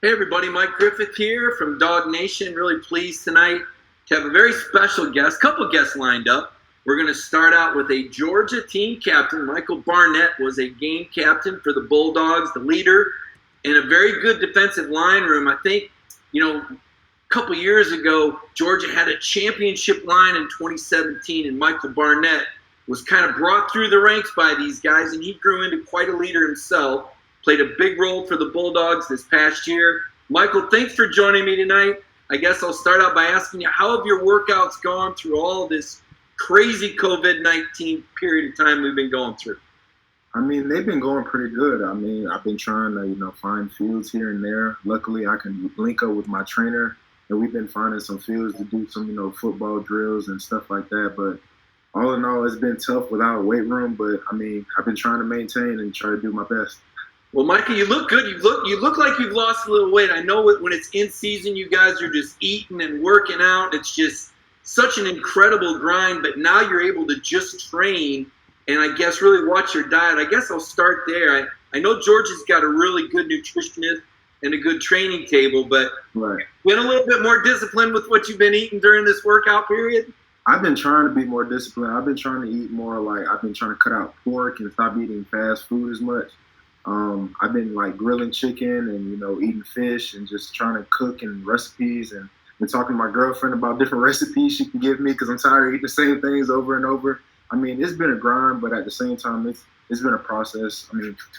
Hey everybody, Mike Griffith here from DawgNation. Really pleased tonight to have a very special guest, couple guests lined up. We're going to start out with a Georgia team captain. Michael Barnett was a game captain for the Bulldogs, the leader, and a very good defensive line room. I think, a couple years ago, Georgia had a championship line in 2017, and Michael Barnett was kind of brought through the ranks by these guys, and he grew into quite a leader himself. Played a big role for the Bulldogs this past year. Michael, thanks for joining me tonight. I guess I'll start out by asking you, how have your workouts gone through all this crazy COVID-19 period of time we've been going through? They've been going pretty good. I've been trying to, find fields here and there. Luckily, I can link up with my trainer, and we've been finding some fields to do some, football drills and stuff like that. But all in all, it's been tough without a weight room. But, I've been trying to maintain and try to do my best. Well, Michael, you look good. You look like you've lost a little weight. I know when it's in season, you guys are just eating and working out. It's just such an incredible grind. But now you're able to just train and I guess really watch your diet. I guess I'll start there. I know Georgia's got a really good nutritionist and a good training table, but right. Been a little bit more disciplined with what you've been eating during this workout period? I've been trying to be more disciplined. I've been trying to eat more I've been trying to cut out pork and stop eating fast food as much. I've been grilling chicken and, eating fish and just trying to cook and recipes and been talking to my girlfriend about different recipes she can give me because I'm tired of eating the same things over and over. It's been a grind, but at the same time, it's been a process.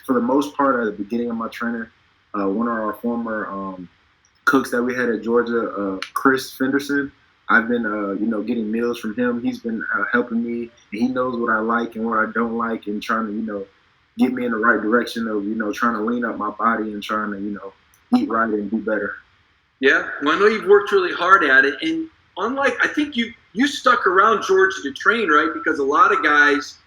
For the most part, at the beginning of my training, one of our former cooks that we had at Georgia, Chris Fenderson, I've been, getting meals from him. He's been helping me, and he knows what I like and what I don't like and trying to, get me in the right direction of, trying to lean up my body and trying to, eat right and do better. Yeah, well, I know you've worked really hard at it. And unlike, I think you stuck around Georgia to train, right? Because a lot of guys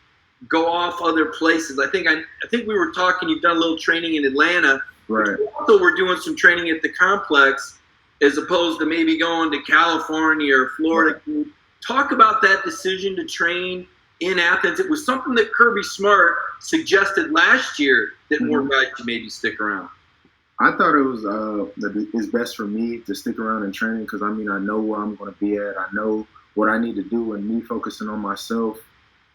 go off other places. I think we were talking, you've done a little training in Atlanta. Right. Also, we're doing some training at the complex as opposed to maybe going to California or Florida. Right. Can you talk about that decision to train in Athens? It was something that Kirby Smart suggested last year that more guys should maybe stick around. I thought it was it's best for me to stick around in training because, I know where I'm going to be at. I know what I need to do, and me focusing on myself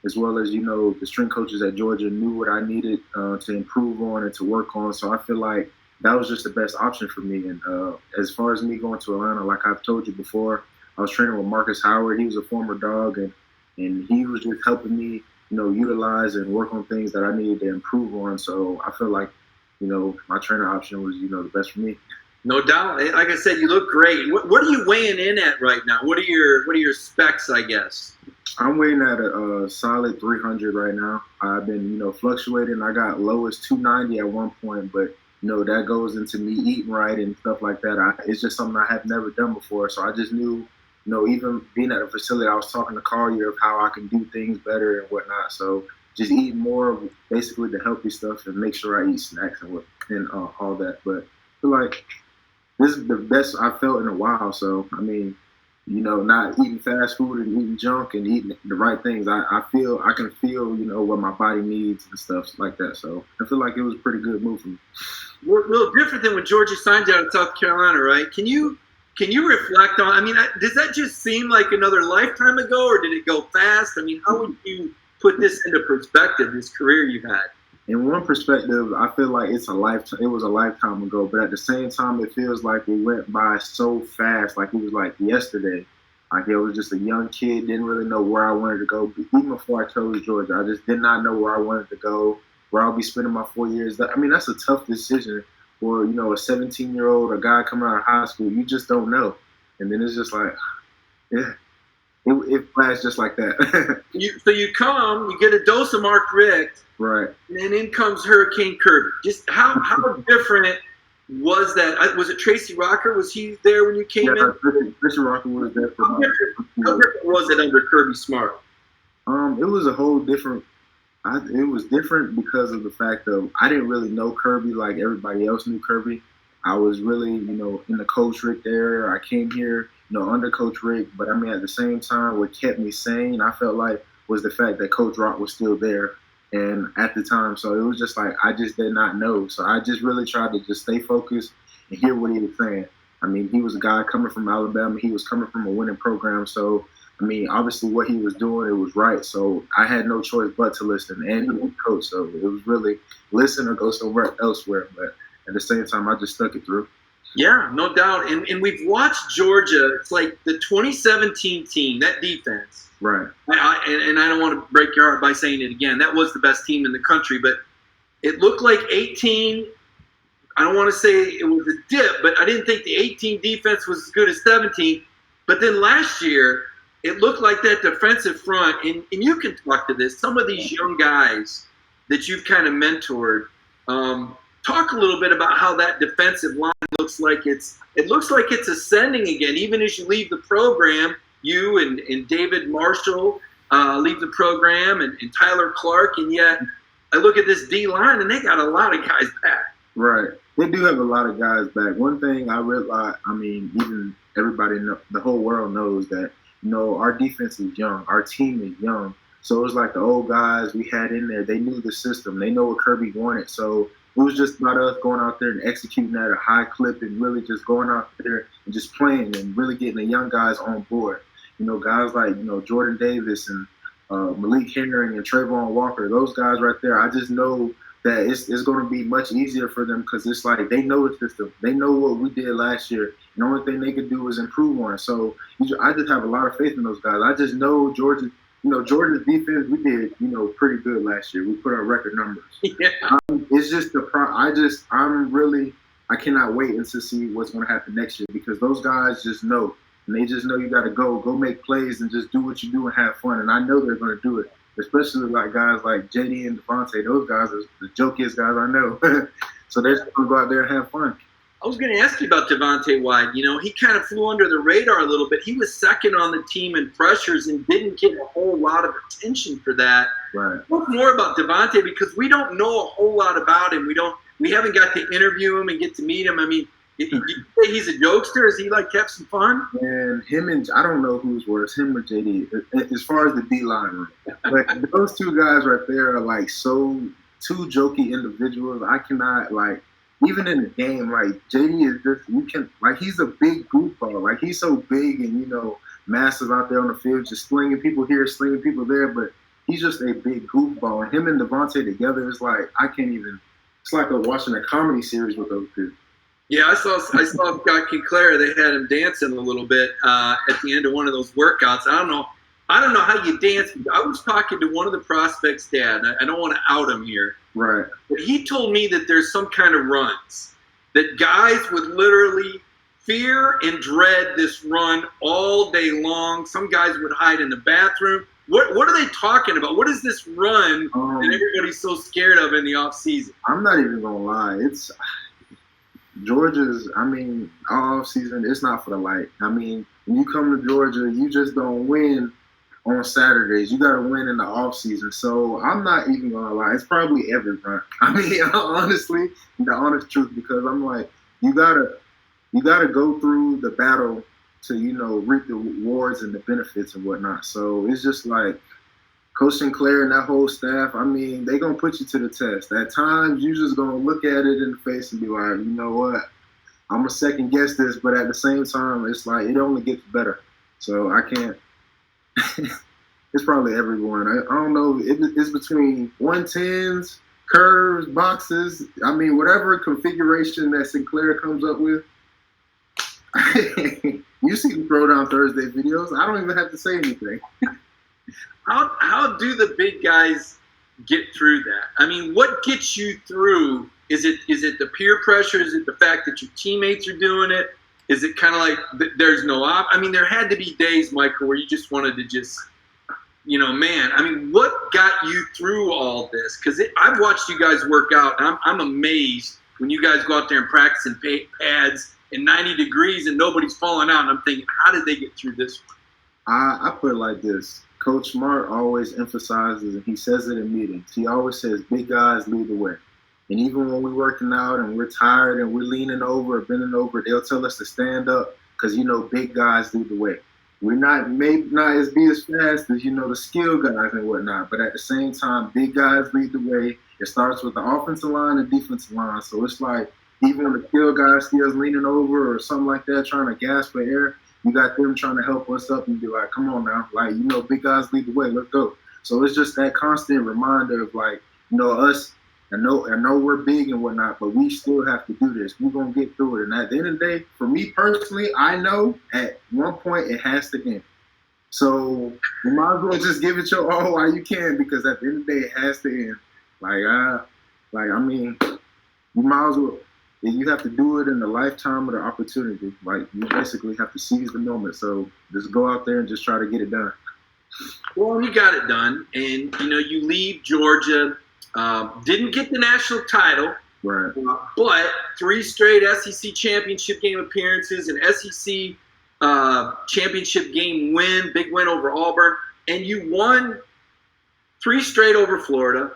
as well as, the strength coaches at Georgia knew what I needed to improve on and to work on. So I feel like that was just the best option for me. And as far as me going to Atlanta, like I've told you before, I was training with Marcus Howard. He was a former Dog, and he was just helping me, utilize and work on things that I needed to improve on. So I feel like, my trainer option was, the best for me. No doubt. Like I said, you look great. What are you weighing in at right now? What are your specs, I guess? I'm weighing at a solid 300 right now. I've been, fluctuating. I got low as 290 at one point, but, that goes into me eating right and stuff like that. It's just something I have never done before. So I just knew, even being at a facility, I was talking to Collier of how I can do things better and whatnot. So just eat more of basically the healthy stuff and make sure I eat snacks and all that. But I feel like this is the best I've felt in a while. So, not eating fast food and eating junk and eating the right things. I can feel, what my body needs and stuff like that. So I feel like it was a pretty good move for me. We're a little different than when Georgia signed you out of South Carolina, right? Can you reflect on, does that just seem like another lifetime ago, or did it go fast? How would you put this into perspective, this career you've had? In one perspective, I feel like it was a lifetime ago, but at the same time, it feels like it went by so fast, like it was like yesterday. Like I was just a young kid, didn't really know where I wanted to go. Even before I chose Georgia, I just did not know where I wanted to go, where I'll be spending my 4 years. That's a tough decision for, a 17-year-old, a guy coming out of high school. You just don't know. And then it's just like, yeah. It flashed just like that. So you get a dose of Mark Richt, right? And then in comes Hurricane Kirby. Just how different was that? Was it Tracy Rocker? Was he there when you came in? Yeah, Tracy Rocker was there for how different was it under Kirby Smart? It was a whole different. It was different because of the fact of I didn't really know Kirby like everybody else knew Kirby. I was really, in the Coach Richt area. I came here, under Coach Richt. But at the same time, what kept me sane, I felt like, was the fact that Coach Rock was still there. And at the time, so it was just like, I just did not know. So I just really tried to just stay focused and hear what he was saying. I mean, he was a guy coming from Alabama. He was coming from a winning program. So, I mean, obviously what he was doing, it was right. So I had no choice but to listen. And he was a coach. So it was really listen or go somewhere elsewhere. But at the same time, I just stuck it through. Yeah, no doubt. And we've watched Georgia. It's like the 2017 team, that defense. Right. And I don't want to break your heart by saying it again. That was the best team in the country. But it looked like 18 – I don't want to say it was a dip, but I didn't think the 18 defense was as good as 17. But then last year, it looked like that defensive front, and you can talk to this, some of these young guys that you've kind of mentored, talk a little bit about how that defensive line looks like it's ascending again. Even as you leave the program, you and David Marshall leave the program, and Tyler Clark, and yet I look at this D-line, and they got a lot of guys back. Right. They do have a lot of guys back. One thing I realize, I mean, even everybody, the whole world knows that, our defense is young. Our team is young. So it's like the old guys we had in there, they knew the system. They know what Kirby wanted. So it was just about us going out there and executing at a high clip and really just going out there and just playing and really getting the young guys on board. Guys like, Jordan Davis and Malik Henry and Trayvon Walker, those guys right there, I just know that it's going to be much easier for them because it's like they know the system. They know what we did last year. And the only thing they could do is improve on it. So I just have a lot of faith in those guys. I just know Georgia's defense, we did, pretty good last year. We put up record numbers. Yeah. It's just I cannot wait to see what's going to happen next year because those guys just know. And they just know you got to go make plays and just do what you do and have fun. And I know they're going to do it. Especially like guys like JD and Devontae, those guys are the jokiest guys I know. So they're just going to go out there and have fun. I was going to ask you about Devontae White. He kind of flew under the radar a little bit. He was second on the team in pressures and didn't get a whole lot of attention for that. Right. Talk more about Devontae because we don't know a whole lot about him. We haven't got to interview him and get to meet him. I mean, he's a jokester. Is he have some fun? And him and I don't know who's worse, him or JD, as far as the D-line. But those two guys right there are so two jokey individuals. I cannot even in the game, JD is just he's a big goofball. He's so big and massive out there on the field, just slinging people here, slinging people there. But he's just a big goofball. And him and Devontae together is I can't even. It's like watching a comedy series with those two. Yeah, I saw Scott Kinclair. They had him dancing a little bit at the end of one of those workouts. I don't know how you dance. I was talking to one of the prospects' dad. I don't want to out him here. Right. But he told me that there's some kind of runs that guys would literally fear and dread this run all day long. Some guys would hide in the bathroom. What are they talking about? What is this run that everybody's so scared of in the off season? I'm not even gonna lie. It's Georgia's, off season, it's not for the light. When you come to Georgia, you just don't win on Saturdays. You got to win in the off season. So I'm not even going to lie. It's probably every run. Honestly, the honest truth, because I'm you got to go through the battle to, reap the rewards and the benefits and whatnot. So it's just Coach Sinclair and that whole staff, they're going to put you to the test. At times, you're just going to look at it in the face and be like, you know what? I'm going to second guess this, but at the same time, it's it only gets better. So I can't. It's probably everyone. I don't know. It's between 110s, curves, boxes. Whatever configuration that Sinclair comes up with. You see the Throwdown Thursday videos. I don't even have to say anything. How do the big guys get through that? What gets you through? Is it the peer pressure? Is it the fact that your teammates are doing it? Is it kind of there's no there had to be days, Michael, where you just wanted to just, what got you through all this? Because I've watched you guys work out, and I'm amazed when you guys go out there and practice in pads in 90 degrees and nobody's falling out. And I'm thinking, how did they get through this one? I put it like this. Coach Smart always emphasizes, and he says it in meetings, he always says, big guys lead the way. And even when we're working out and we're tired and we're leaning over or bending over, they'll tell us to stand up because, big guys lead the way. We're maybe not as fast as, the skill guys and whatnot, but at the same time, big guys lead the way. It starts with the offensive line and defensive line. So it's even the field guy still leaning over or something like that, trying to gasp for air. You got them trying to help us up and be like, come on now, like, big guys lead the way, let's go. So it's just that constant reminder of like, us. I know we're big and whatnot, but we still have to do this. We're gonna get through it. And at the end of the day, for me personally, I know at one point it has to end. So you might as well just give it your all while you can, because at the end of the day, it has to end. You might as well. You have to do it in the lifetime of the opportunity. Like, you basically have to seize the moment. So just go out there and just try to get it done. Well, you got it done, and you leave Georgia. Didn't get the national title, right? But 3 straight SEC championship game appearances, an SEC championship game win, big win over Auburn, and you won 3 straight over Florida.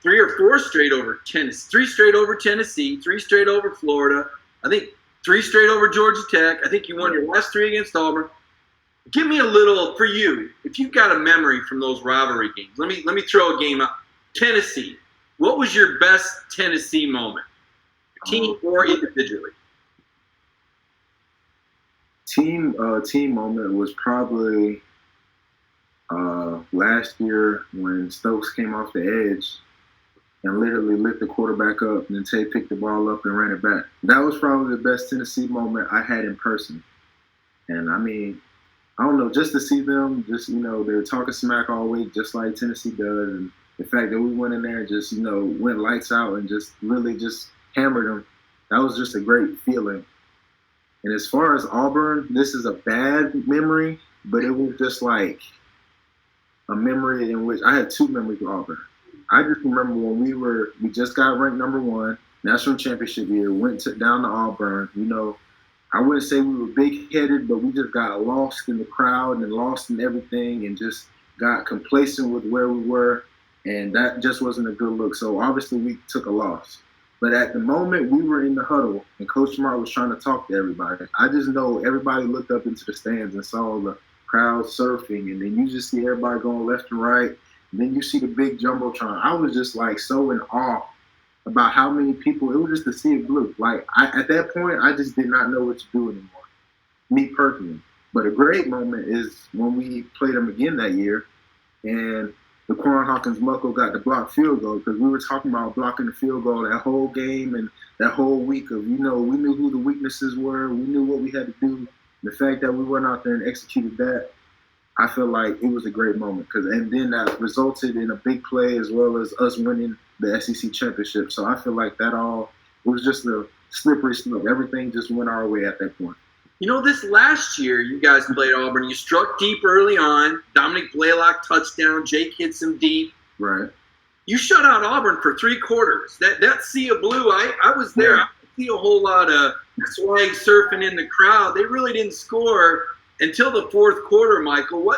3 or 4 straight over Tennessee, 3 straight over Tennessee, 3 straight over Florida. I think 3 straight over Georgia Tech. I think you won your last 3 against Auburn. Give me a little, for you, if you've got a memory from those rivalry games. Let me throw a game out. Tennessee. What was your best Tennessee moment? Team or individually? Team moment was probably last year when Stokes came off the edge and literally lit the quarterback up, and then Tay picked the ball up and ran it back. That was probably the best Tennessee moment I had in person. And I mean, I don't know, just to see them, just, they're talking smack all week, just like Tennessee does. And the fact that we went in there and just, went lights out and just really just hammered them, that was just a great feeling. And as far as Auburn, this is a bad memory, but it was just like a memory in which I had 2 memories of Auburn. I just remember when we just got ranked number 1, national championship year, down to Auburn. I wouldn't say we were big-headed, but we just got lost in the crowd and lost in everything and just got complacent with where we were, and that just wasn't a good look. So obviously we took a loss. But at the moment we were in the huddle and Coach Smart was trying to talk to everybody, I just know everybody looked up into the stands and saw the crowd surfing, and then you just see everybody going left and right, and then you see the big jumbotron. I was just like so in awe about how many people. It was just a sea of blue. Like, at that point, I just did not know what to do anymore, me personally. But a great moment is when we played them again that year, and Daquan Hawkins-Muckle got the blocked field goal, because we were talking about blocking the field goal that whole game and that whole week of, we knew who the weaknesses were, we knew what we had to do. The fact that we went out there and executed that, I feel like it was a great moment, and then that resulted in a big play as well as us winning the SEC championship. So I feel like it was just a slippery slope. Everything just went our way at that point. This last year, you guys played Auburn. You struck deep early on. Dominic Blaylock touchdown. Jake hit some deep. Right. You shut out Auburn for 3 quarters. That sea of blue, I was there. Yeah. I see a whole lot of swag surfing in the crowd. They really didn't score until the 4th quarter, Michael.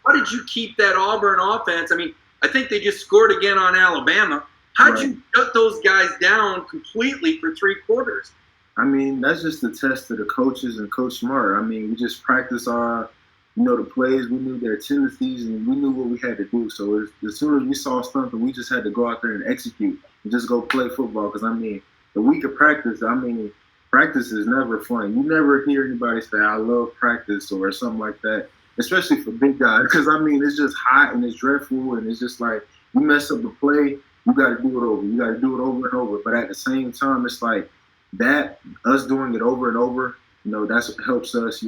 How did you keep that Auburn offense? I mean, I think they just scored again on Alabama. How'd you shut those guys down completely for 3 quarters? I mean, that's just a test of the coaches and Coach Smart. I mean, we just practiced our, the plays. We knew their tendencies, and we knew what we had to do. So as soon as we saw something, we just had to go out there and execute and just go play football. Because, the week of practice, practice is never fun. You never hear anybody say, I love practice or something like that, especially for big guys. Because, it's just hot and it's dreadful, and it's just like you mess up the play, you got to do it over. You got to do it over and over. But at the same time, it's like that, us doing it over and over, that's what helps us,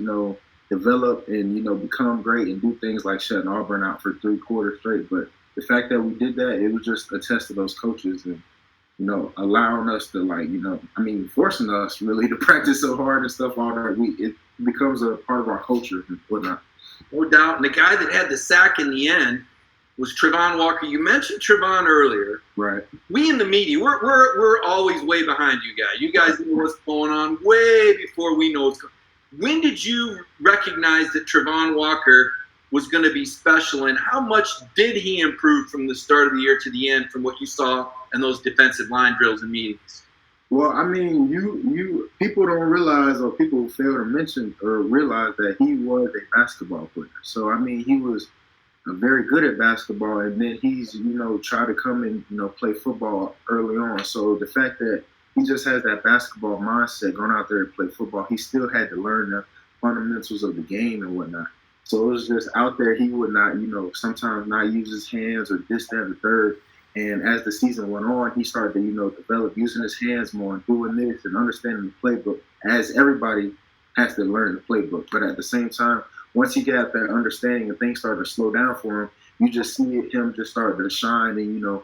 develop and, become great and do things like shutting Auburn out for 3 quarters straight. But the fact that we did that, it was just a test of those coaches and, allowing us to forcing us really to practice so hard and stuff all that it becomes a part of our culture and whatnot. No doubt. And the guy that had the sack in the end was Trayvon Walker. You mentioned Trayvon earlier. Right. We in the media, we're always way behind you guys. You guys know what's going on way before we know what's going on. When did you recognize that Trayvon Walker was going to be special, and how much did he improve from the start of the year to the end from what you saw in those defensive line drills and meetings? Well, you people don't realize, or people fail to mention or realize that he was a basketball player. So, he was very good at basketball, and then he's, tried to come and, play football early on. So the fact that he just has that basketball mindset going out there to play football. He still had to learn the fundamentals of the game and whatnot. So it was just out there, he would not, sometimes not use his hands or this, that, and the third. And as the season went on, he started to, develop using his hands more and doing this and understanding the playbook, as everybody has to learn the playbook. But at the same time, once he got that understanding and things started to slow down for him, you just see him just start to shine and,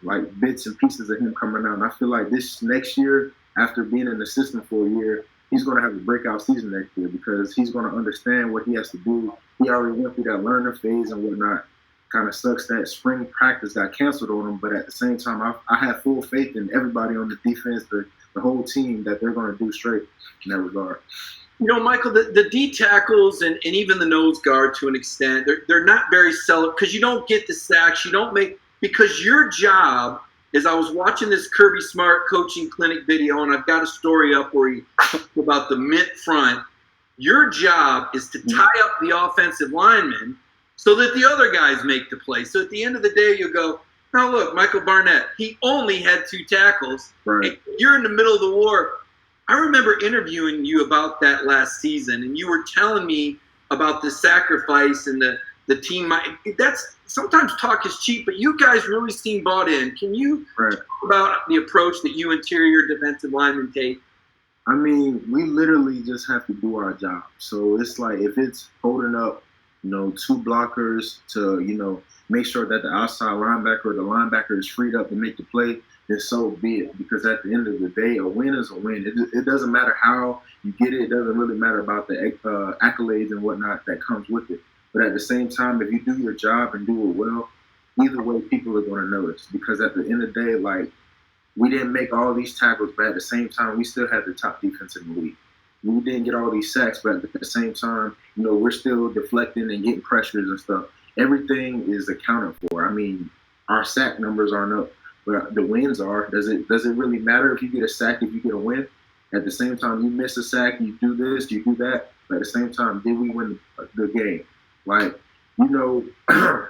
like bits and pieces of him coming out. And I feel like this next year, after being in the system for a year, he's going to have a breakout season next year because he's going to understand what he has to do. He already went through that learning phase and whatnot. Kind of sucks that spring practice got canceled on him, but at the same time, I have full faith in everybody on the defense, the whole team, that they're going to do straight in that regard. Michael, the D tackles and even the nose guard to an extent, they're not very solid because you don't get the sacks. You don't make – because your job is – I was watching this Kirby Smart coaching clinic video, and I've got a story up where he talked about the mid front. Your job is to tie up the offensive linemen so that the other guys make the play. So at the end of the day, you go, oh, look, Michael Barnett, he only had 2 tackles. Right. You're in the middle of the war. I remember interviewing you about that last season, and you were telling me about the sacrifice and the team. That's sometimes talk is cheap, but you guys really seem bought in. Can you talk about the approach that you interior defensive linemen take? I mean, we literally just have to do our job. So it's like if it's holding up, 2 blockers to, make sure that the outside linebacker or the linebacker is freed up to make the play, then so be it. Because at the end of the day, a win is a win. It doesn't matter how you get it. It doesn't really matter about the accolades and whatnot that comes with it. But at the same time, if you do your job and do it well, either way, people are going to notice. Because at the end of the day, like, we didn't make all these tackles, but at the same time, we still had the top defense in the league. We didn't get all these sacks, but at the same time, we're still deflecting and getting pressures and stuff. Everything is accounted for. I mean, our sack numbers aren't up, but the wins are. Does it really matter if you get a sack, if you get a win? At the same time, you miss a sack, you do this, you do that. But at the same time, did we win the game? Like, I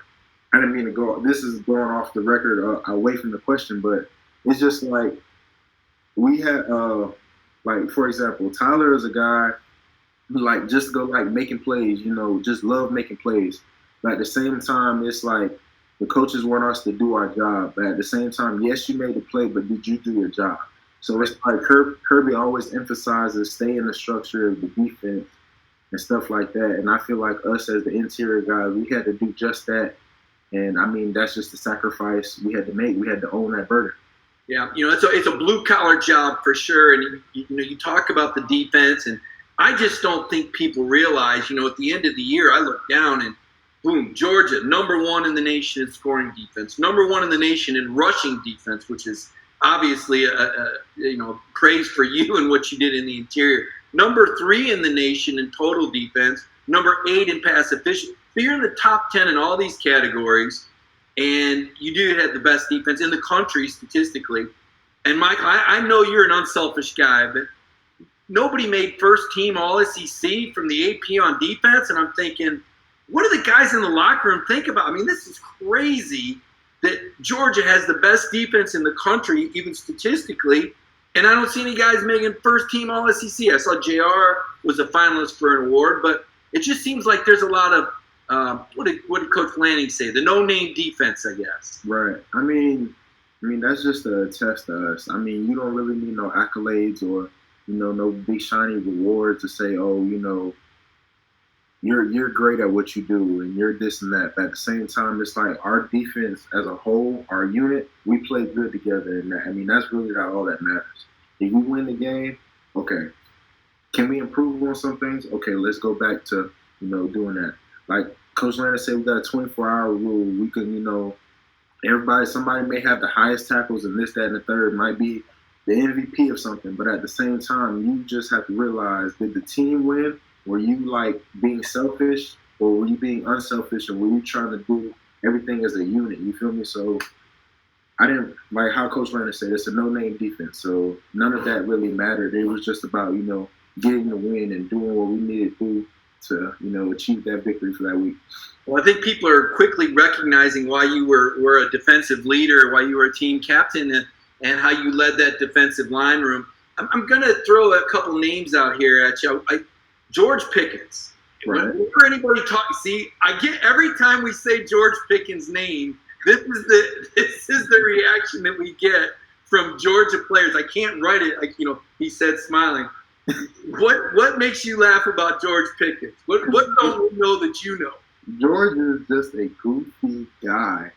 didn't mean to go. This is going off the record away from the question, but it's just like we had, like, for example, Tyler is a guy who, like, just go, like, making plays, just love making plays. But at the same time, it's like the coaches want us to do our job. But at the same time, yes, you made the play, but did you do your job? So it's like Kirby always emphasizes stay in the structure of the defense and stuff like that. And I feel like us as the interior guys, we had to do just that. And, I mean, that's just the sacrifice we had to make. We had to own that burden. Yeah, it's a blue-collar job for sure. And, you talk about the defense, and I just don't think people realize, at the end of the year, I look down and, boom, Georgia, number 1 in the nation in scoring defense, number 1 in the nation in rushing defense, which is obviously praise for you and what you did in the interior. Number 3 in the nation in total defense, number 8 in pass efficiency. So you're in the top 10 in all these categories, and you do have the best defense in the country statistically. And Michael, I know you're an unselfish guy, but nobody made first team All-SEC from the AP on defense, and I'm thinking, what do the guys in the locker room think about? I mean, this is crazy that Georgia has the best defense in the country, even statistically, and I don't see any guys making first-team All-SEC. I saw JR was a finalist for an award, but it just seems like there's a lot of, what did Coach Lanning say? The no-name defense, I guess. Right. I mean, that's just a test to us. I mean, you don't really need no accolades or, no big shiny rewards to say, oh, you're great at what you do and you're this and that. But at the same time, it's like our defense as a whole, our unit, we play good together. And that's really all that matters. If we win the game, okay. Can we improve on some things? Okay, let's go back to, doing that. Like Coach Landon said, we got a 24-hour rule. We can, somebody may have the highest tackles and this, that, and the third might be the MVP of something. But at the same time, you just have to realize, did the team win? Were you, like, being selfish, or were you being unselfish, or were you trying to do everything as a unit? You feel me? So I didn't, like how Coach Landon said, it's a no-name defense. So none of that really mattered. It was just about, getting the win and doing what we needed to do to, achieve that victory for that week. Well, I think people are quickly recognizing why you were a defensive leader, why you were a team captain. and how you led that defensive line room. I'm going to throw a couple names out here at you. George Pickens. Right. Whenever anybody see, I get every time we say George Pickens' name, this is the reaction that we get from Georgia players. I can't write it. He said smiling. What makes you laugh about George Pickens? What don't we know that you know? George is just a goofy guy.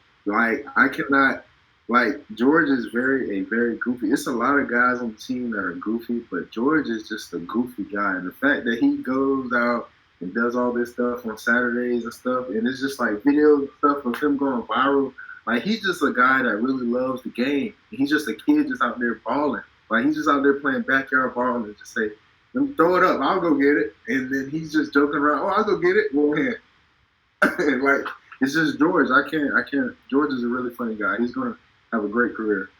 George is very goofy. It's a lot of guys on the team that are goofy, but George is just a goofy guy. And the fact that he goes out and does all this stuff on Saturdays and stuff, and it's just like video and stuff of him going viral. Like, he's just a guy that really loves the game. He's just a kid just out there balling. Like, he's just out there playing backyard ball and just say, let me throw it up, I'll go get it. And then he's just joking around, oh, I'll go get it. Go ahead. Like, it's just George. I can't. George is a really funny guy. He's going to have a great career.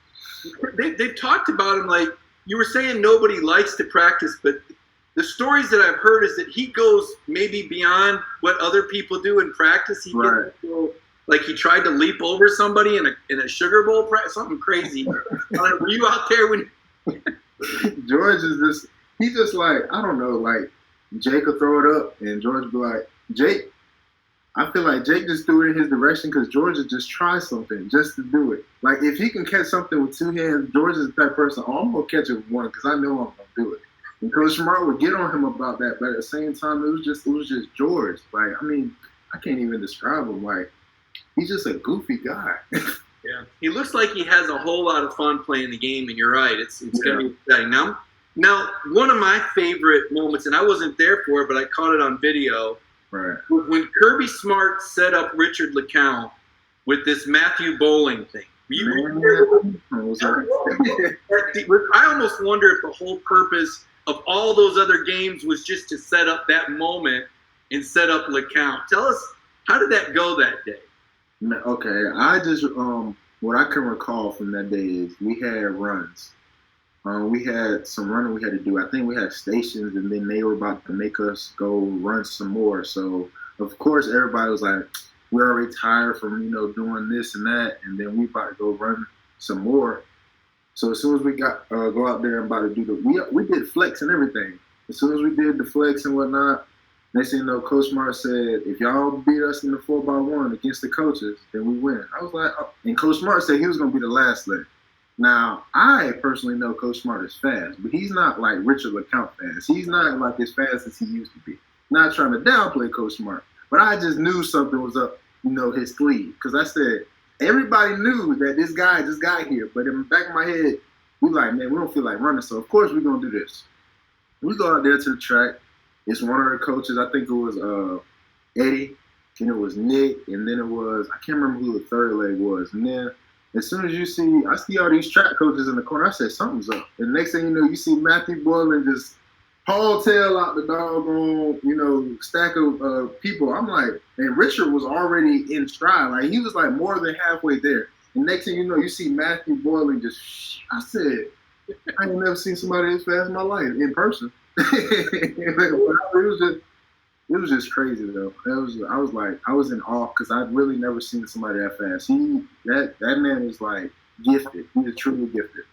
They've talked about him, like you were saying, nobody likes to practice, but the stories that I've heard is that he goes maybe beyond what other people do in practice. He Right. like he tried to leap over somebody in a Sugar Bowl practice, something crazy. Were you out there when? George is just, he's just like, I don't know, like Jake will throw it up and George will be like, Jake, I feel like Jake just threw it in his direction because George would just try something just to do it. Like, if he can catch something with two hands, George is that person, oh, I'm going to catch it with one because I know I'm going to do it. And Coach Smart would get on him about that, but at the same time, it was just George. Like, I mean, I can't even describe him. Like, he's just a goofy guy. Yeah, he looks like he has a whole lot of fun playing the game, and you're right. It's going to be exciting. Now, one of my favorite moments, and I wasn't there for it, but I caught it on video. Right. When Kirby Smart set up Richard LeCounte with this Matthew Bowling thing. I almost wonder if the whole purpose of all those other games was just to set up that moment and set up LeCounte. Tell us, how did that go that day? Okay, I just what I can recall from that day is we had runs. We had some running we had to do. I think we had stations, and then they were about to make us go run some more. So, of course, everybody was like, we're already tired from, doing this and that, and then we about to go run some more. So as soon as we got go out there and about to do we did flex and everything. As soon as we did the flex and whatnot, next thing you know, Coach Smart said, if y'all beat us in the 4x1 against the coaches, then we win. I was like, oh. And Coach Smart said he was going to be the last leg. Now, I personally know Coach Smart is fast, but he's not like Richard LeCounte fast. He's not like as fast as he used to be. Not trying to downplay Coach Smart, but I just knew something was up, his sleeve. Because I said, everybody knew that this guy just got here, but in the back of my head, we like, man, we don't feel like running, so of course we're going to do this. We go out there to the track. It's one of the coaches, I think it was Eddie, and it was Nick, and then it was, I can't remember who the third leg was. And then as soon as I see all these track coaches in the corner, I said, something's up. And next thing you know, you see Matthew Boylan just haul tail out the doggone, stack of people. I'm like, and Richard was already in stride. Like, he was like more than halfway there. And next thing you know, you see Matthew Boylan just, I said, I ain't never seen somebody as fast in my life in person. It was just crazy though. I was in awe because I'd really never seen somebody that fast. That man is like gifted. He is truly gifted.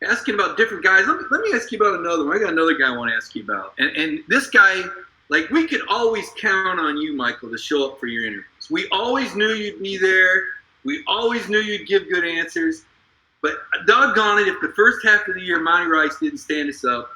Asking about different guys. Let me ask you about another one. I got another guy I want to ask you about. And this guy, like, we could always count on you, Michael, to show up for your interviews. We always knew you'd be there. We always knew you'd give good answers. But doggone it, if the first half of the year Monty Rice didn't stand us up,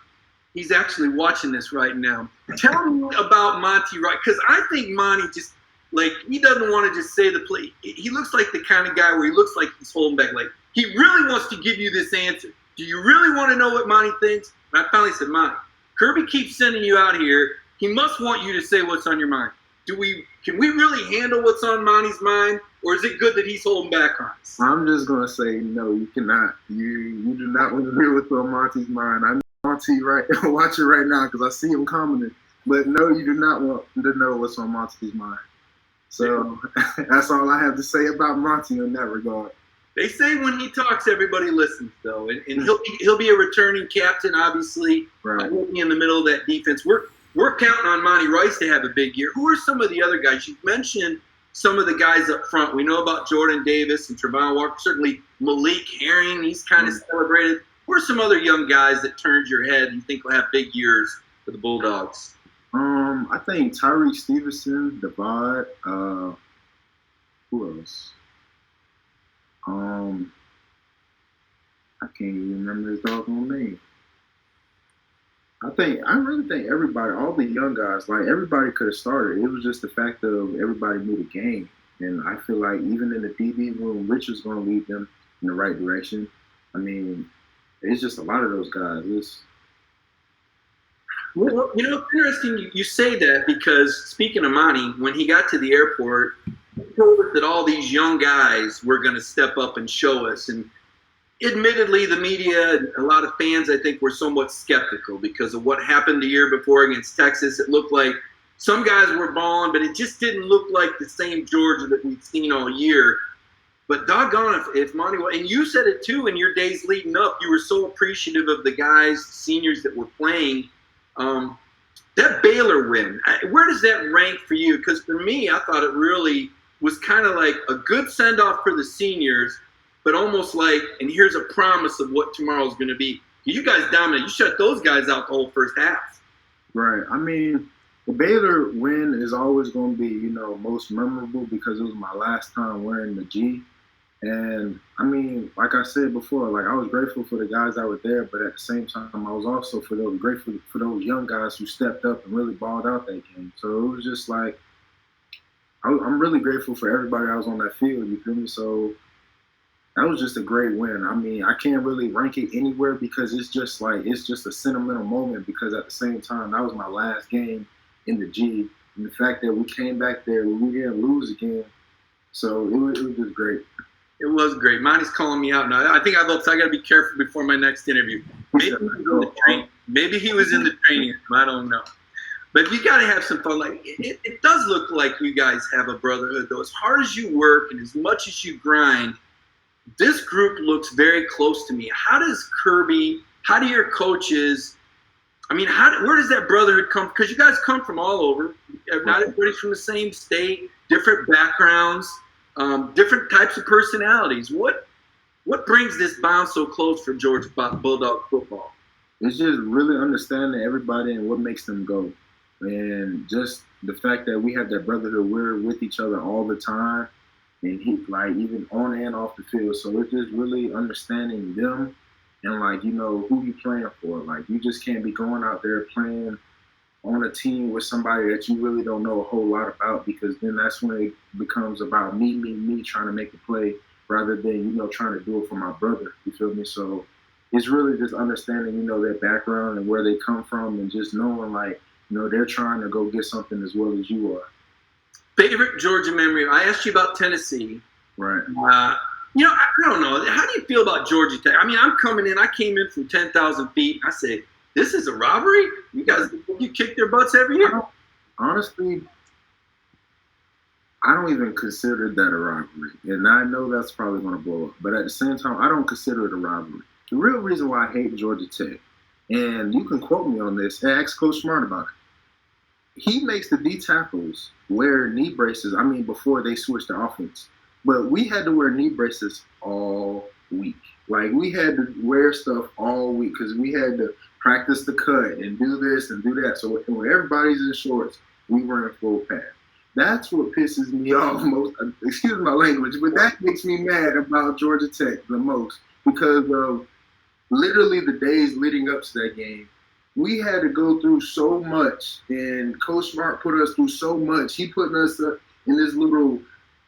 he's actually watching this right now. Tell me about Monty Rice, because I think Monty just, like, he doesn't want to just say the play. He looks like the kind of guy where he looks like he's holding back. Like, he really wants to give you this answer. Do you really want to know what Monty thinks? And I finally said, Monty, Kirby keeps sending you out here. He must want you to say what's on your mind. Can we really handle what's on Monty's mind, or is it good that he's holding back on us? I'm just gonna say no. You cannot. You do not want to hear what's on Monty's mind. I know Monty watch it right now because I see him commenting. But no, you do not want to know what's on Monty's mind. So that's all I have to say about Monty in that regard. They say when he talks, everybody listens, though, and he'll be a returning captain, obviously. Right. He'll be in the middle of that defense. We're counting on Monty Rice to have a big year. Who are some of the other guys? You've mentioned some of the guys up front. We know about Jordan Davis and Trayvon Walker. Certainly Malik Herring, he's kind of celebrated. Who are some other young guys that turned your head and you think will have big years for the Bulldogs? I think Tyreek Stevenson, Devod, who else? I can't even remember his doggone name. I really think everybody, all the young guys, like everybody could have started. It was just the fact of everybody knew the game. And I feel like even in the DB room, Richard's going to lead them in the right direction. I mean, it's just a lot of those guys. Well, you know, it's interesting you say that because speaking of Monty, when he got to the airport, he told us that all these young guys were going to step up and show us. And admittedly, the media and a lot of fans, I think, were somewhat skeptical because of what happened the year before against Texas. It looked like some guys were balling, but it just didn't look like the same Georgia that we've seen all year. But doggone if Monty, and you said it too in your days leading up, you were so appreciative of the guys, seniors that were playing. That Baylor win, where does that rank for you? Because for me, I thought it really was kind of like a good send-off for the seniors, but almost like, and here's a promise of what tomorrow's going to be. You guys dominated. You shut those guys out the whole first half. Right. I mean, the Baylor win is always going to be, most memorable because it was my last time wearing the G. And, I mean, like I said before, like I was grateful for the guys that were there, but at the same time, I was also grateful for those young guys who stepped up and really balled out that game. So it was just like, I'm really grateful for everybody that was on that field, you feel me? So that was just a great win. I mean, I can't really rank it anywhere because it's just a sentimental moment because at the same time, that was my last game in the G. And the fact that we came back there and we didn't lose again, so it was just great. It was great. Monty's calling me out now. I think I got to be careful before my next interview. Maybe he was in the training room. I don't know. But you got to have some fun. Like it does look like you guys have a brotherhood, though. As hard as you work and as much as you grind, this group looks very close to me. How does Kirby, how do your coaches, I mean, where does that brotherhood come? Because you guys come from all over. Not everybody's from the same state, different backgrounds, different types of personalities. What brings this bond so close for Georgia Bulldog football? It's just really understanding everybody and what makes them go. And just the fact that we have that brotherhood, we're with each other all the time. And even on and off the field. So it's just really understanding them and who you playing for. Like you just can't be going out there playing on a team with somebody that you really don't know a whole lot about because then that's when it becomes about me trying to make a play rather than, trying to do it for my brother. You feel me? So it's really just understanding, their background and where they come from and just knowing they're trying to go get something as well as you are. Favorite Georgia memory? I asked you about Tennessee. Right. I don't know. How do you feel about Georgia Tech? I mean, I came in from 10,000 feet. I say, this is a robbery? You guys, you kick their butts every year? Honestly, I don't even consider that a robbery. And I know that's probably going to blow up. But at the same time, I don't consider it a robbery. The real reason why I hate Georgia Tech, and you can quote me on this, and ask Coach Smart about it. He makes the D tackles wear knee braces, before they switched the offense. But we had to wear knee braces all week. Like, we had to wear stuff all week because we had to practice the cut and do this and do that. So when everybody's in shorts, we were in full pad. That's what pisses me off most. Excuse my language, but that makes me mad about Georgia Tech the most because of literally the days leading up to that game. We had to go through so much, and Coach Smart put us through so much. He put us in this little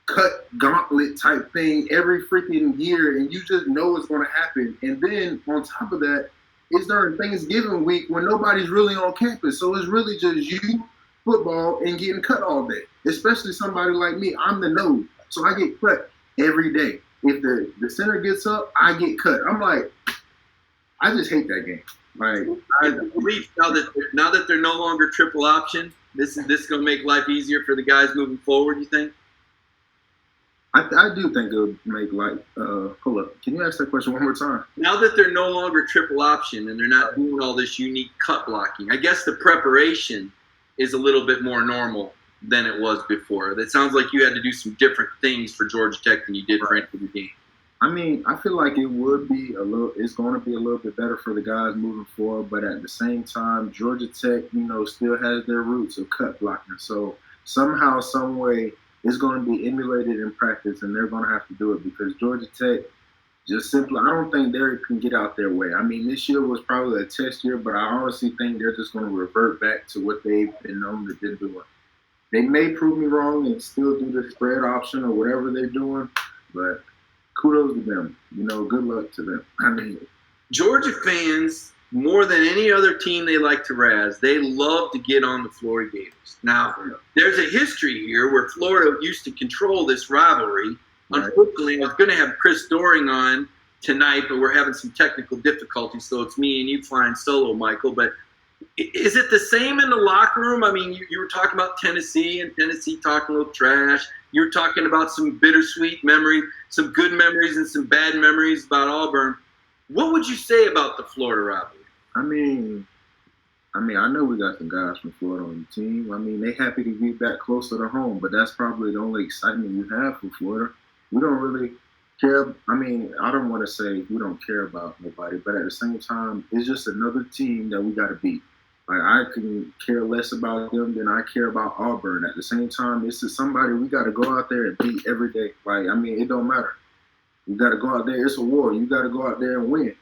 cut gauntlet type thing every freaking year, and you just know it's going to happen. And then on top of that, it's during Thanksgiving week when nobody's really on campus. So it's really just you, football, and getting cut all day, especially somebody like me. I'm the nose, so I get cut every day. If the center gets up, I get cut. I'm like, I just hate that game. Like, I believe now that they're no longer triple option, this is going to make life easier for the guys moving forward, you think? I do think it'll make life hold up. Can you ask that question one more time? Now that they're no longer triple option and they're not doing all this unique cut blocking, I guess the preparation is a little bit more normal than it was before? It sounds like you had to do some different things for Georgia Tech than you did for any of the game. I mean, I feel like it's going to be a little bit better for the guys moving forward, but at the same time, Georgia Tech, still has their roots of cut blocking. So somehow, some way, it's going to be emulated in practice, and they're going to have to do it because Georgia Tech just simply, I don't think they can get out their way. I mean, this year was probably a test year, but I honestly think they're just going to revert back to what they've been known to be doing. They may prove me wrong and still do the spread option or whatever they're doing, but kudos to them. Good luck to them. I mean, Georgia fans, more than any other team they like to razz, they love to get on the Florida Gators. Now, there's a history here where Florida used to control this rivalry. Right. Unfortunately, I was going to have Chris Doring on tonight, but we're having some technical difficulties, so it's me and you flying solo, Michael. But is it the same in the locker room? I mean, you were talking about Tennessee, and Tennessee talking a little trash. You were talking about some bittersweet memories, some good memories and some bad memories about Auburn. What would you say about the Florida rivalry? I mean, I know we got some guys from Florida on the team. I mean, they happy to be back closer to home, but that's probably the only excitement you have for Florida. We don't really care. I mean, I don't want to say we don't care about nobody, but at the same time, it's just another team that we got to beat. Like, I can care less about them than I care about Auburn. At the same time, this is somebody we got to go out there and beat every day. Like, I mean, it don't matter. You got to go out there. It's a war. You got to go out there and win.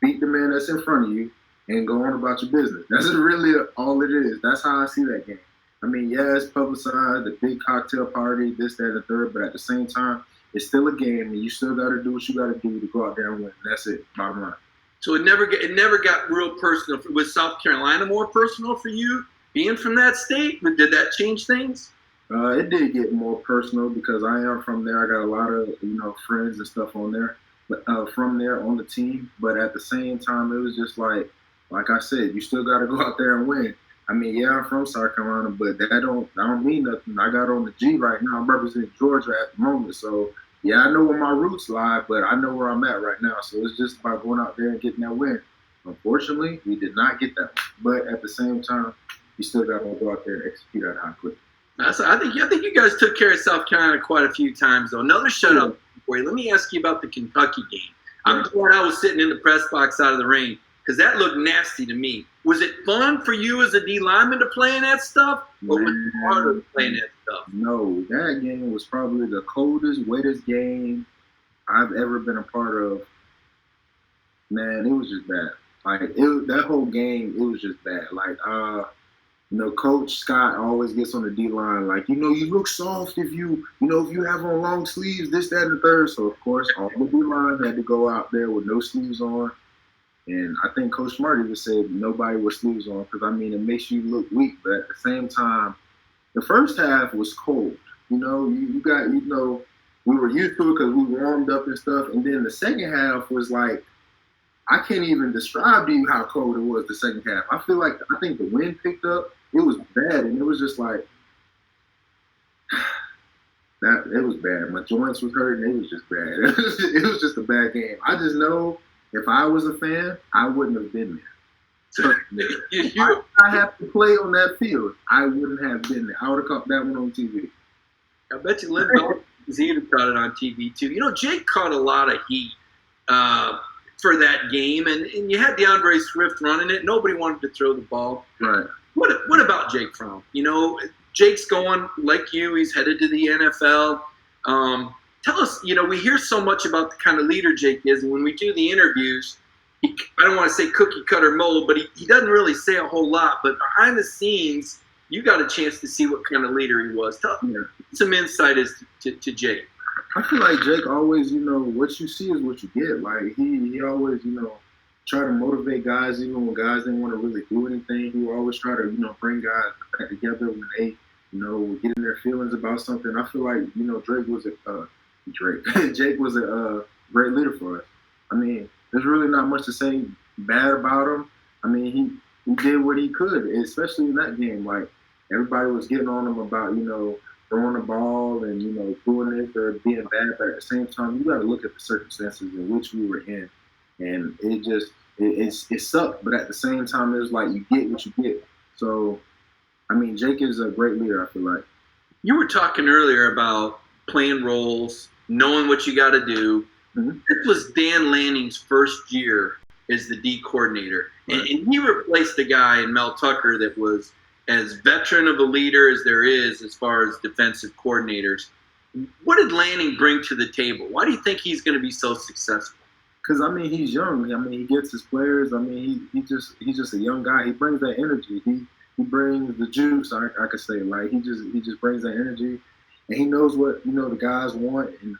Beat the man that's in front of you and go on about your business. That's really all it is. That's how I see that game. I mean, yeah, it's publicized, the big cocktail party, this, that, and the third, but at the same time, it's still a game, and you still got to do what you got to do to go out there and win. That's it, bottom line. So it never got real personal. Was South Carolina more personal for you, being from that state? Did that change things? It did get more personal because I am from there. I got a lot of friends and stuff on there, but from there on the team. But at the same time, it was just like I said, you still got to go out there and win. I mean, yeah, I'm from South Carolina, but that don't mean nothing. I got on the G right now. I'm representing Georgia at the moment, so yeah, I know where my roots lie, but I know where I'm at right now. So it's just about going out there and getting that win. Unfortunately, we did not get that one, but at the same time, you still got to go out there and execute at high clip. I think you guys took care of South Carolina quite a few times, though. Another shutout for you. Let me ask you about the Kentucky game. I'm glad I was sitting in the press box out of the rain because that looked nasty to me. Was it fun for you as a D lineman to play in that stuff, or was it harder to play in that stuff? No, that game was probably the coldest, wettest game I've ever been a part of. Man, it was just bad. Like that whole game, it was just bad. Like Coach Scott always gets on the D line, like, you look soft if you have on long sleeves, this, that, and the third. So of course, all the D line had to go out there with no sleeves on. And I think Coach Smart even said nobody with sleeves on because, I mean, it makes you look weak. But at the same time, the first half was cold. We were used to it because we warmed up and stuff. And then the second half was like, I can't even describe to you how cold it was the second half. I think the wind picked up. It was bad. And it was just like, it was bad. My joints was hurting. It was just bad. It was just a bad game. I just know if I was a fan, I wouldn't have been there. So I have to play on that field. I wouldn't have been there. I would have caught that one on TV. I bet you Lynn He'd have caught it on TV too. Jake caught a lot of heat for that game, and you had DeAndre Swift running it. Nobody wanted to throw the ball. Right. What about Jake Fromm? Jake's going like you. He's headed to the NFL. Tell us, we hear so much about the kind of leader Jake is, and when we do the interviews, I don't want to say cookie cutter mold, but he doesn't really say a whole lot. But behind the scenes, you got a chance to see what kind of leader he was. Tell some insight as to Jake. I feel like Jake always, what you see is what you get. Like he always, try to motivate guys even when guys didn't want to really do anything. He would always try to, bring guys back together when they, get in their feelings about something. I feel like, Jake was a great leader for us. I mean, there's really not much to say bad about him. I mean, he did what he could, especially in that game. Like, everybody was getting on him about, throwing the ball and, doing this or being bad. But at the same time, you got to look at the circumstances in which we were in. And it sucked. But at the same time, it was like you get what you get. So I mean, Jake is a great leader, I feel like. You were talking earlier about playing roles, knowing what you got to do. Mhm. This was Dan Lanning's first year as the D coordinator. Right. And he replaced a guy in Mel Tucker that was as veteran of a leader as there is as far as defensive coordinators. What did Lanning bring to the table? Why do you think he's going to be so successful? Because I mean, he's young. I mean, he gets his players. I mean, he's just a young guy. He brings that energy. He brings the juice. I could say, like, he just brings that energy, and he knows what the guys want and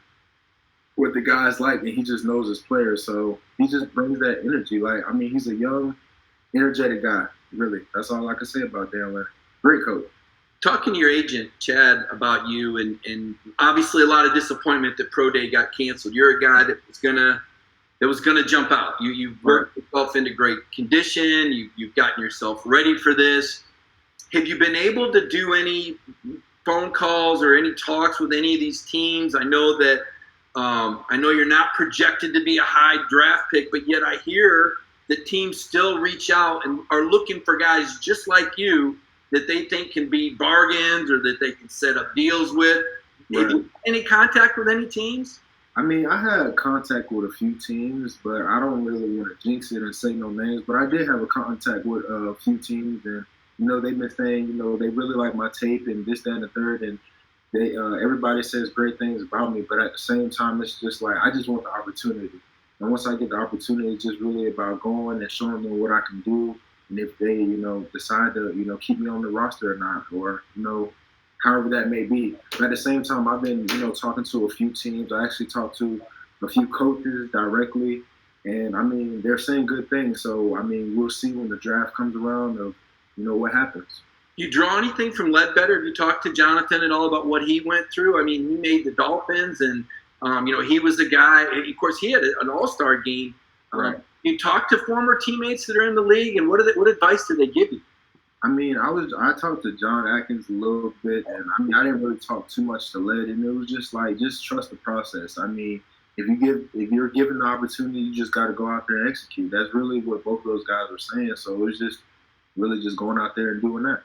what the guys like, and he just knows his players. So he just brings that energy. Like, I mean, he's a young, energetic guy. Really, that's all I can say about Dan Lanning. Great coach. Talking to your agent, Chad, about you, and obviously a lot of disappointment that Pro Day got canceled. You're a guy that was gonna jump out. You've worked yourself into great condition. You've gotten yourself ready for this. Have you been able to do any phone calls or any talks with any of these teams? I know that you're not projected to be a high draft pick, but yet I hear that teams still reach out and are looking for guys just like you that they think can be bargains or that they can set up deals with. Right. Have you had any contact with any teams? I mean, I had contact with a few teams, but I don't really want to jinx it and say no names. But I did have a contact with a few teams, and they've been saying they really like my tape and this, that, and the third, and they everybody says great things about me. But at the same time, it's just like I just want the opportunity, and once I get the opportunity, it's just really about going and showing them what I can do, and if they decide to keep me on the roster or not, or however that may be. But at the same time, I've been, talking to a few teams. I actually talked to a few coaches directly, and I mean, they're saying good things. So I mean, we'll see when the draft comes around of, what happens. You draw anything from Ledbetter? Have you talked to Jonathan at all about what he went through? I mean, he made the Dolphins, and he was a guy. Of course, he had an All-Star game. Right. You talk to former teammates that are in the league, and what advice do they give you? I mean, I talked to John Atkins a little bit, and I mean, I didn't really talk too much to Led, and it was just like, just trust the process. I mean, if you're given the opportunity, you just got to go out there and execute. That's really what both of those guys were saying. So it's just really just going out there and doing that.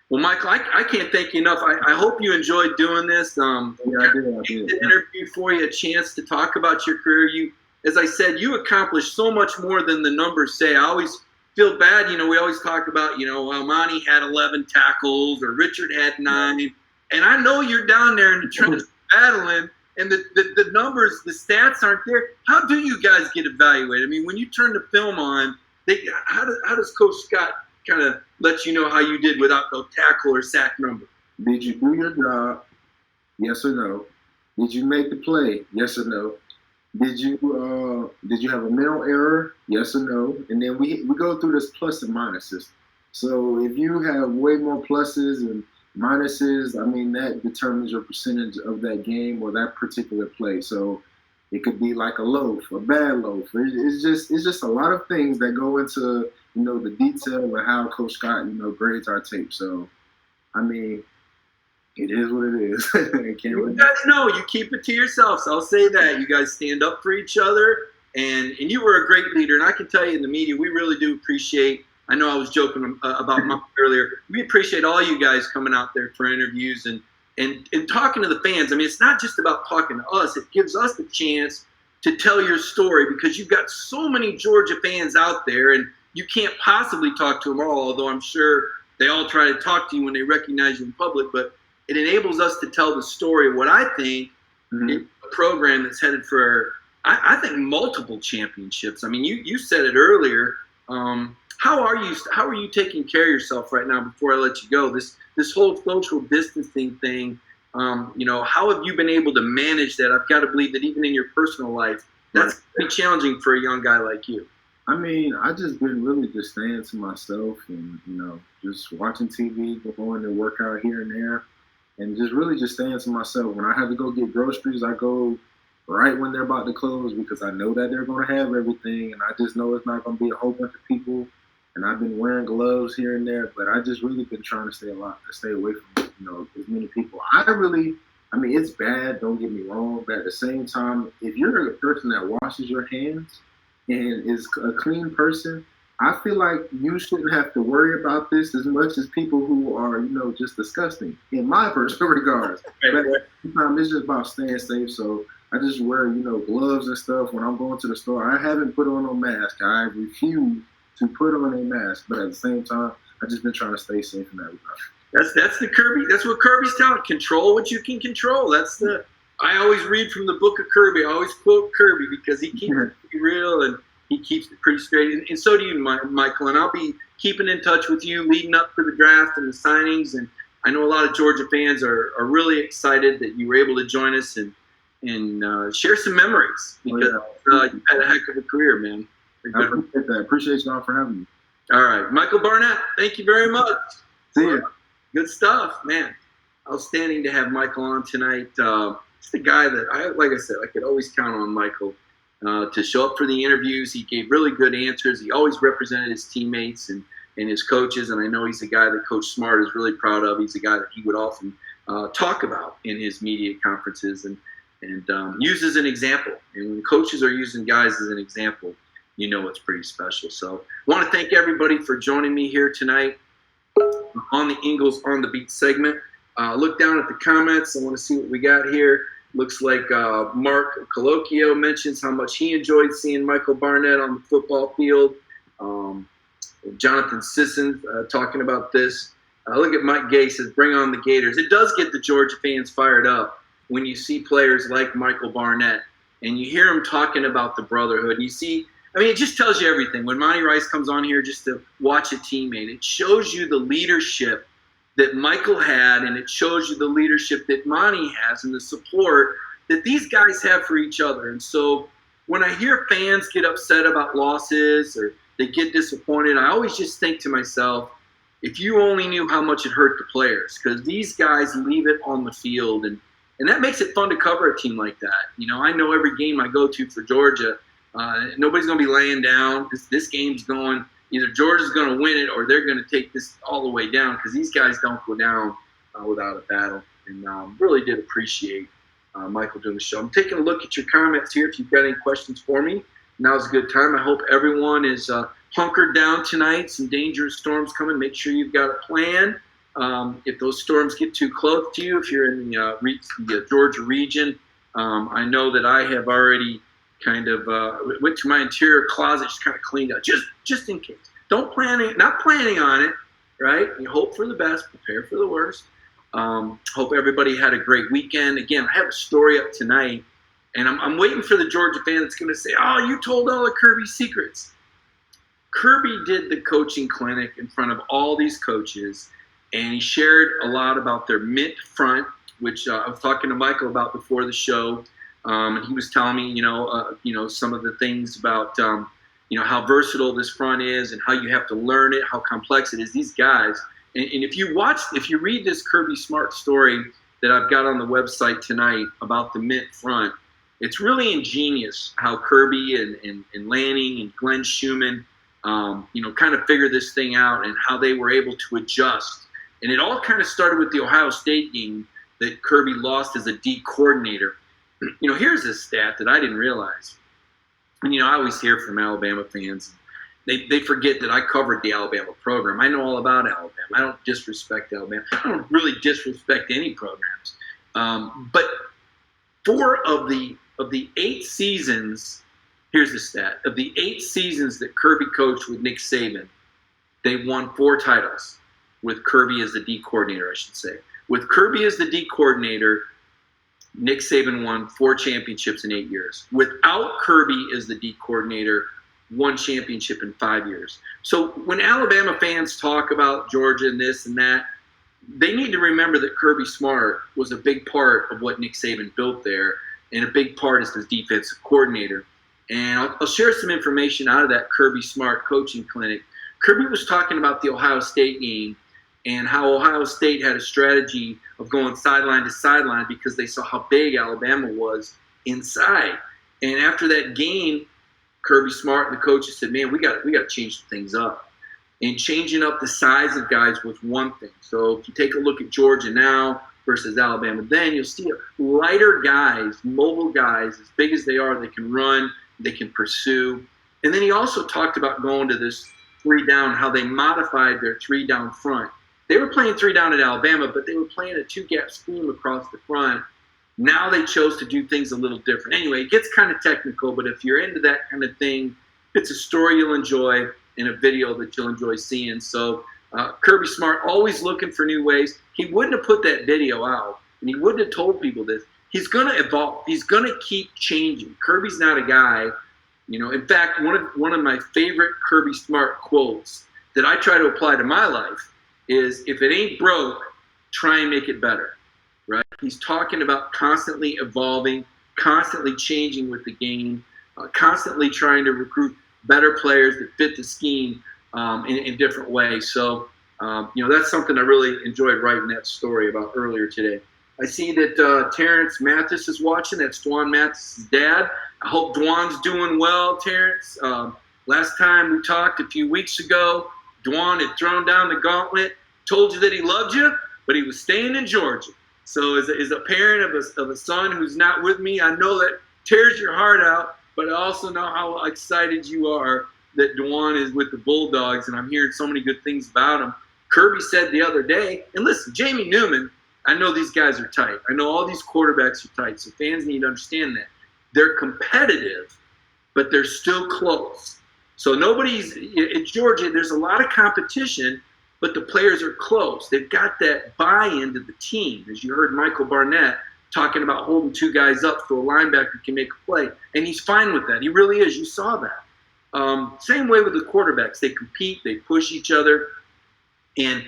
Well, Michael, I can't thank you enough. I hope you enjoyed doing this. Yeah, I did. The interview for you, a chance to talk about your career. As I said, you accomplished so much more than the numbers say. I always feel bad, we always talk about, Monty had 11 tackles or Richard had 9. And I know you're down there in the trenches battling, and the numbers, the stats aren't there. How do you guys get evaluated? I mean, when you turn the film on, how does Coach Scott kind of let you know how you did without no tackle or sack number? Did you do your job? Yes or no? Did you make the play? Yes or no? Did you have a mental error? Yes or no? And then we go through this plus and minus system. So if you have way more pluses and minuses, I mean, that determines your percentage of that game or that particular play. So it could be like a loaf, a bad loaf. It's just a lot of things that go into the detail of how Coach Scott grades our tape. So I mean, it is what it is. You guys know you keep it to yourselves. I'll say that. You guys stand up for each other, and you were a great leader. And I can tell you in the media, we really do appreciate. I know I was joking about Mike earlier. We appreciate all you guys coming out there for interviews and talking to the fans. I mean, it's not just about talking to us. It gives us the chance to tell your story because you've got so many Georgia fans out there, and you can't possibly talk to them all, although I'm sure they all try to talk to you when they recognize you in public. But it enables us to tell the story of what I think is a program that's headed for, I think, multiple championships. I mean, you said it earlier. How are you taking care of yourself right now before I let you go? This whole social distancing thing, how have you been able to manage that? I've got to believe that even in your personal life, that's pretty challenging for a young guy like you. I mean, I just been really just staying to myself and, just watching TV, going to work out here and there. And just really just staying to myself. When I have to go get groceries, I go right when they're about to close because I know that they're going to have everything. And I just know it's not going to be a whole bunch of people. And I've been wearing gloves here and there. But I just really been trying to stay away from, as many people. I mean, it's bad. Don't get me wrong. But at the same time, if you're a person that washes your hands and is a clean person, I feel like you shouldn't have to worry about this as much as people who are, just disgusting in my personal regards. But sometimes it's just about staying safe. So I just wear, gloves and stuff when I'm going to the store. I haven't put on no mask. I refuse to put on a mask. But at the same time, I've just been trying to stay safe in that regard. That's the Kirby. That's what Kirby's telling. Control what you can control. I always read from the book of Kirby. I always quote Kirby because he keeps it real and he keeps it pretty straight. And so do you, Michael. And I'll be keeping in touch with you leading up to the draft and the signings. And I know a lot of Georgia fans are really excited that you were able to join us and share some memories because you had a heck of a career, man. I appreciate that. Appreciate y'all for having me. All right. Michael Barnett, thank you very much. See you. Good stuff, man. Outstanding to have Michael on tonight. Just a guy that, like I said, I could always count on Michael to show up for the interviews. He gave really good answers. He always represented his teammates and his coaches, and I know he's a guy that Coach Smart is really proud of. He's a guy that he would often talk about in his media conferences and use as an example. And when coaches are using guys as an example, it's pretty special. So I want to thank everybody for joining me here tonight on the Ingles on the Beat segment. Look down at the comments. I want to see what we got here. Looks like Mark Colloquio mentions how much he enjoyed seeing Michael Barnett on the football field. Jonathan Sisson talking about this. Look at Mike Gay says, bring on the Gators. It does get the Georgia fans fired up when you see players like Michael Barnett and you hear him talking about the brotherhood. And you see, it just tells you everything. When Monty Rice comes on here just to watch a teammate, it shows you the leadership that Michael had, and it shows you the leadership that Monty has and the support that these guys have for each other. And so when I hear fans get upset about losses or they get disappointed, I always just think to myself, if you only knew how much it hurt the players, because these guys leave it on the field, and that makes it fun to cover a team like that. I know every game I go to for Georgia, nobody's going to be laying down. This game's going – either Georgia's going to win it or they're going to take this all the way down because these guys don't go down without a battle. And really did appreciate Michael doing the show. I'm taking a look at your comments here. If you've got any questions for me, now's a good time. I hope everyone is hunkered down tonight. Some dangerous storms coming. Make sure you've got a plan. If those storms get too close to you, if you're in the Georgia region, I know that I have already kind of went to my interior closet, just kind of cleaned up, just in case. Not planning on it, right? You hope for the best, prepare for the worst. Hope everybody had a great weekend. Again, I have a story up tonight, and I'm waiting for the Georgia fan that's going to say, oh, you told all of Kirby's secrets. Kirby did the coaching clinic in front of all these coaches, and he shared a lot about their mint front, which I was talking to Michael about before the show. And he was telling me, some of the things about, how versatile this front is and how you have to learn it, how complex it is. These guys, and if you read this Kirby Smart story that I've got on the website tonight about the mint front, it's really ingenious how Kirby and Lanning and Glenn Schumann, kind of figured this thing out and how they were able to adjust. And it all kind of started with the Ohio State game that Kirby lost as a D coordinator. Here's a stat that I didn't realize. And, I always hear from Alabama fans. They forget that I covered the Alabama program. I know all about Alabama. I don't disrespect Alabama. I don't really disrespect any programs. But 4 of the 8 seasons, here's the stat. Of the 8 seasons that Kirby coached with Nick Saban, they won 4 titles with Kirby as the D coordinator, I should say. With Kirby as the D coordinator, Nick Saban won 4 championships in 8 years. Without Kirby as the D coordinator, 1 championship in 5 years. So when Alabama fans talk about Georgia and this and that, they need to remember that Kirby Smart was a big part of what Nick Saban built there, and a big part is his defensive coordinator. And I'll share some information out of that Kirby Smart coaching clinic. Kirby was talking about the Ohio State game and how Ohio State had a strategy of going sideline to sideline because they saw how big Alabama was inside. And after that game, Kirby Smart and the coaches said, man, we got to change things up. And changing up the size of guys was one thing. So if you take a look at Georgia now versus Alabama then, you'll see lighter guys, mobile guys, as big as they are, they can run, they can pursue. And then he also talked about going to this three down, how they modified their three down front. They were playing three down at Alabama, but they were playing a two-gap scheme across the front. Now they chose to do things a little different. Anyway, it gets kind of technical, but if you're into that kind of thing, it's a story you'll enjoy and a video that you'll enjoy seeing. So Kirby Smart, always looking for new ways. He wouldn't have put that video out, and he wouldn't have told people this. He's going to evolve. He's going to keep changing. Kirby's not a guy, in fact, one of my favorite Kirby Smart quotes that I try to apply to my life is, if it ain't broke, try and make it better. Right? He's talking about constantly evolving, constantly changing with the game, constantly trying to recruit better players that fit the scheme in different ways. So, that's something I really enjoyed writing that story about earlier today. I see that Terrence Mathis is watching. That's Dwan Mathis' dad. I hope Dwan's doing well, Terrence. Last time we talked a few weeks ago, Dwan had thrown down the gauntlet, told you that he loved you, but he was staying in Georgia. So as a parent of a son who's not with me, I know that tears your heart out, but I also know how excited you are that Dwan is with the Bulldogs, and I'm hearing so many good things about him. Kirby said the other day, and listen, Jamie Newman, I know these guys are tight. I know all these quarterbacks are tight, so fans need to understand that. They're competitive, but they're still close. So at Georgia, there's a lot of competition, but the players are close. They've got that buy-in to the team. As you heard Michael Barnett talking about holding two guys up so a linebacker can make a play, and he's fine with that. He really is. You saw that. Same way with the quarterbacks. They compete. They push each other. And,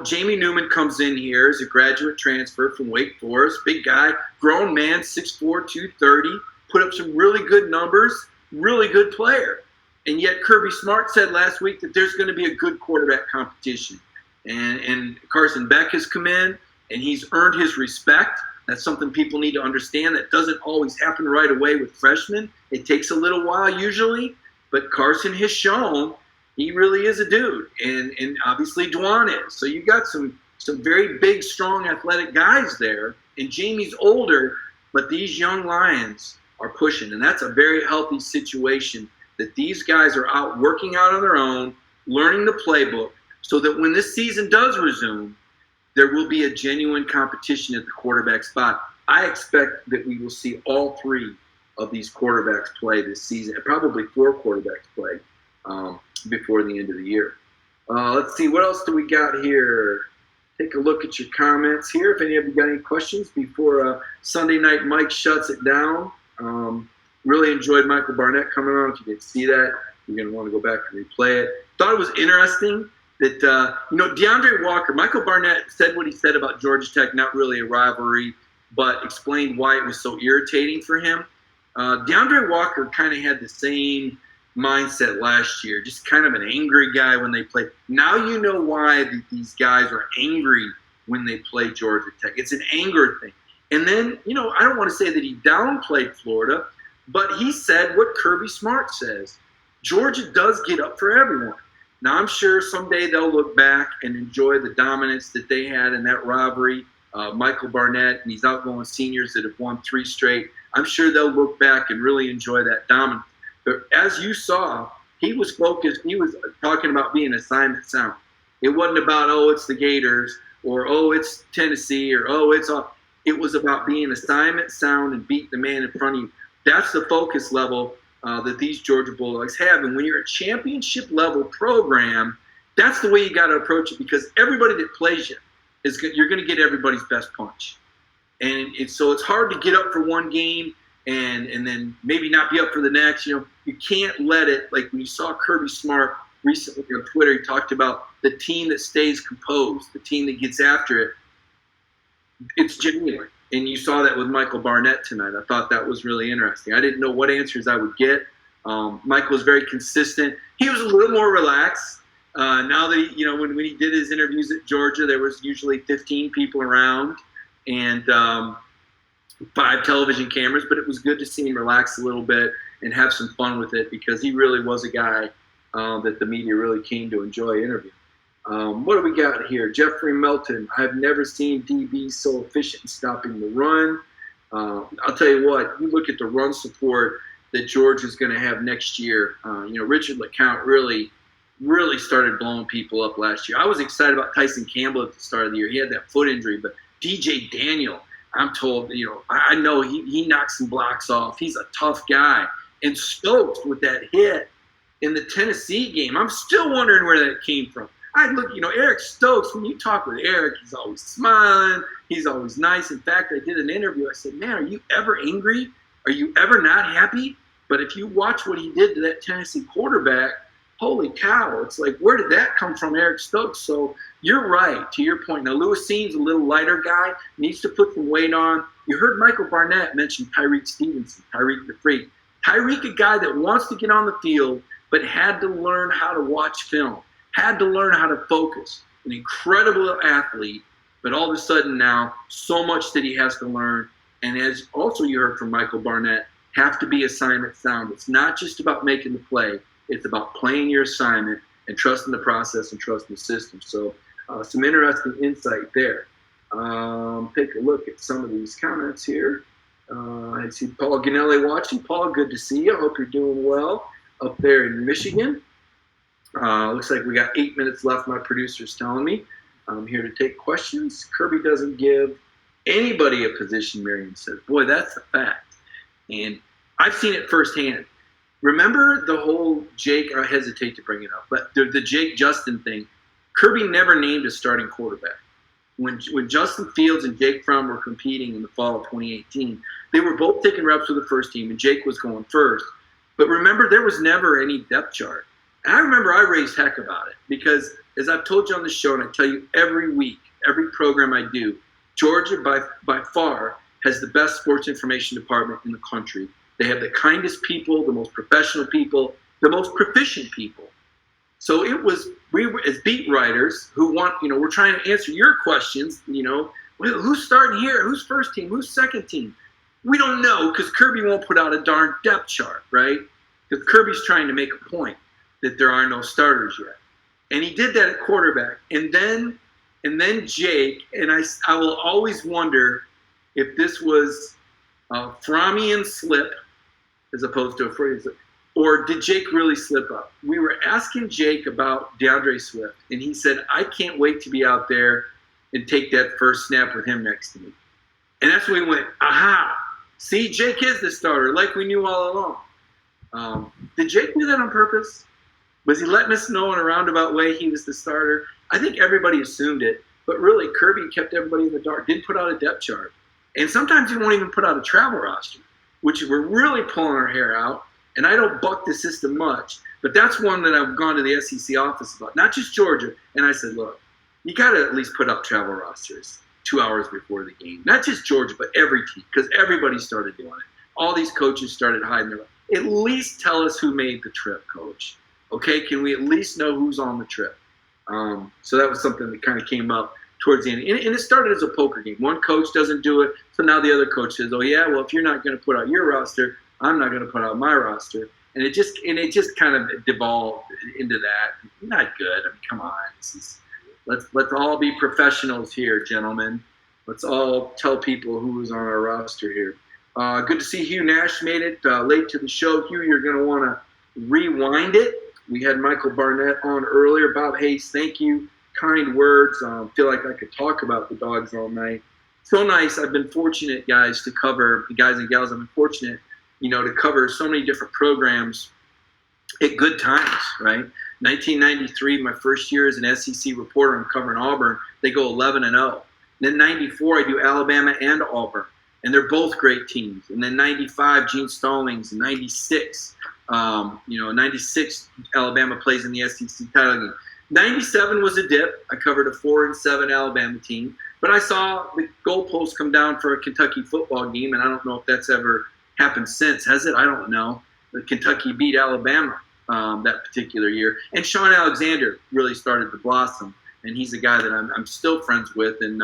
Jamie Newman comes in here as a graduate transfer from Wake Forest. Big guy, grown man, 6'4", 230, put up some really good numbers, really good player. And yet Kirby Smart said last week that there's going to be a good quarterback competition. And Carson Beck has come in, and he's earned his respect. That's something people need to understand. That doesn't always happen right away with freshmen. It takes a little while usually. But Carson has shown he really is a dude. And obviously Dwan is. So you got some very big, strong, athletic guys there. And Jamie's older, but these young Lions are pushing. And that's a very healthy situation, that these guys are out working out on their own, learning the playbook, so that when this season does resume, there will be a genuine competition at the quarterback spot. I expect that we will see all three of these quarterbacks play this season, and probably four quarterbacks play before the end of the year. Let's see, what else do we got here? Take a look at your comments here. If any of you got any questions before Sunday night Mike shuts it down. Really enjoyed Michael Barnett coming on. If you didn't see that, you're going to want to go back and replay it. Thought it was interesting that, DeAndre Walker, Michael Barnett said what he said about Georgia Tech, not really a rivalry, but explained why it was so irritating for him. DeAndre Walker kind of had the same mindset last year, just kind of an angry guy when they play. Now you know why these guys are angry when they play Georgia Tech. It's an anger thing. And then, I don't want to say that he downplayed Florida, but he said what Kirby Smart says. Georgia does get up for everyone. Now, I'm sure someday they'll look back and enjoy the dominance that they had in that rivalry. Michael Barnett and these outgoing seniors that have won 3 straight, I'm sure they'll look back and really enjoy that dominance. But as you saw, he was focused. He was talking about being assignment sound. It wasn't about, it's the Gators, or, it's Tennessee, or, it's all. It was about being assignment sound and beat the man in front of you. That's the focus level that these Georgia Bulldogs have. And when you're a championship level program, that's the way you got to approach it, because everybody that plays you you're going to get everybody's best punch. And so it's hard to get up for one game and then maybe not be up for the next. You can't let it, like when you saw Kirby Smart recently on Twitter, he talked about the team that stays composed, the team that gets after it. It's genuine. And you saw that with Michael Barnett tonight. I thought that was really interesting. I didn't know what answers I would get. Michael was very consistent. He was a little more relaxed. Now that when he did his interviews at Georgia, there was usually 15 people around and 5 television cameras. But it was good to see him relax a little bit and have some fun with it, because he really was a guy that the media really came to enjoy interviewing. What do we got here? Jeffrey Melton. I've never seen DB so efficient in stopping the run. I'll tell you what, you look at the run support that Georgia's going to have next year. Richard LeCount really really started blowing people up last year. I was excited about Tyson Campbell at the start of the year. He had that foot injury, but DJ Daniel, I'm told, I know he knocked some blocks off. He's a tough guy. And Stokes with that hit in the Tennessee game, I'm still wondering where that came from. I look, Eric Stokes, when you talk with Eric, he's always smiling. He's always nice. In fact, I did an interview. I said, man, are you ever angry? Are you ever not happy? But if you watch what he did to that Tennessee quarterback, holy cow, it's like, where did that come from, Eric Stokes? So you're right, to your point. Now, Lewis Seam's a little lighter guy, needs to put some weight on. You heard Michael Barnett mention Tyreek Stevenson, Tyreek the Freak. Tyreek, a guy that wants to get on the field, but had to learn how to watch film, had to learn how to focus. An incredible athlete, but all of a sudden now, so much that he has to learn. And as also you heard from Michael Barnett, have to be assignment sound. It's not just about making the play. It's about playing your assignment and trusting the process and trusting the system. So some interesting insight there. Take a look at some of these comments here. I see Paul Ganelli watching. Paul, good to see you. I hope you're doing well up there in Michigan. Looks like we got 8 minutes left, my producer's telling me. I'm here to take questions. Kirby doesn't give anybody a position, Miriam says. Boy, that's a fact. And I've seen it firsthand. Remember the whole Jake, I hesitate to bring it up, but the Jake Justin thing, Kirby never named a starting quarterback. When Justin Fields and Jake Fromm were competing in the fall of 2018, they were both taking reps with the first team, and Jake was going first. But remember, there was never any depth chart. And I remember I raised heck about it because, as I've told you on the show, and I tell you every week, every program I do, Georgia by far has the best sports information department in the country. They have the kindest people, the most professional people, the most proficient people. So we were as beat writers who want, we're trying to answer your questions, who's starting here? Who's first team? Who's second team? We don't know because Kirby won't put out a darn depth chart, right? Because Kirby's trying to make a point that there are no starters yet. And he did that at quarterback. And then Jake, and I will always wonder if this was a Frommian slip as opposed to a phrase, or did Jake really slip up? We were asking Jake about DeAndre Swift, and he said, I can't wait to be out there and take that first snap with him next to me. And that's when we went, aha, see, Jake is the starter, like we knew all along. Did Jake do that on purpose? Was he letting us know in a roundabout way he was the starter? I think everybody assumed it, but really Kirby kept everybody in the dark, didn't put out a depth chart. And sometimes he won't even put out a travel roster, which we're really pulling our hair out. And I don't buck the system much, but that's one that I've gone to the SEC office about, not just Georgia. And I said, look, you got to at least put up travel rosters 2 hours before the game. Not just Georgia, but every team, because everybody started doing it. All these coaches started hiding their. At least tell us who made the trip, coach. Okay, can we at least know who's on the trip? So that was something that kind of came up towards the end. And it started as a poker game. One coach doesn't do it, so now the other coach says, oh, yeah, well, if you're not going to put out your roster, I'm not going to put out my roster. And it just kind of devolved into that. Not good. I mean, come on. Let's all be professionals here, gentlemen. Let's all tell people who's on our roster here. Good to see Hugh Nash made it late to the show. Hugh, you're going to want to rewind it. We had Michael Barnett on earlier. Bob Hayes, thank you. Kind words. Feel like I could talk about the Dogs all night. So nice. I've been fortunate, guys, to cover, guys and gals, I've been fortunate, to cover so many different programs at good times, right? 1993, my first year as an SEC reporter, I'm covering Auburn. They go 11-0. Then 94, I do Alabama and Auburn, and they're both great teams. And then 95, Gene Stallings. 96, 96, Alabama plays in the SEC title game. 97 was a dip. I covered a 4-7 Alabama team, but I saw the goalposts come down for a Kentucky football game, and I don't know if that's ever happened since. Has it? I don't know. But Kentucky beat Alabama that particular year, and Sean Alexander really started to blossom, and he's a guy that I'm still friends with, and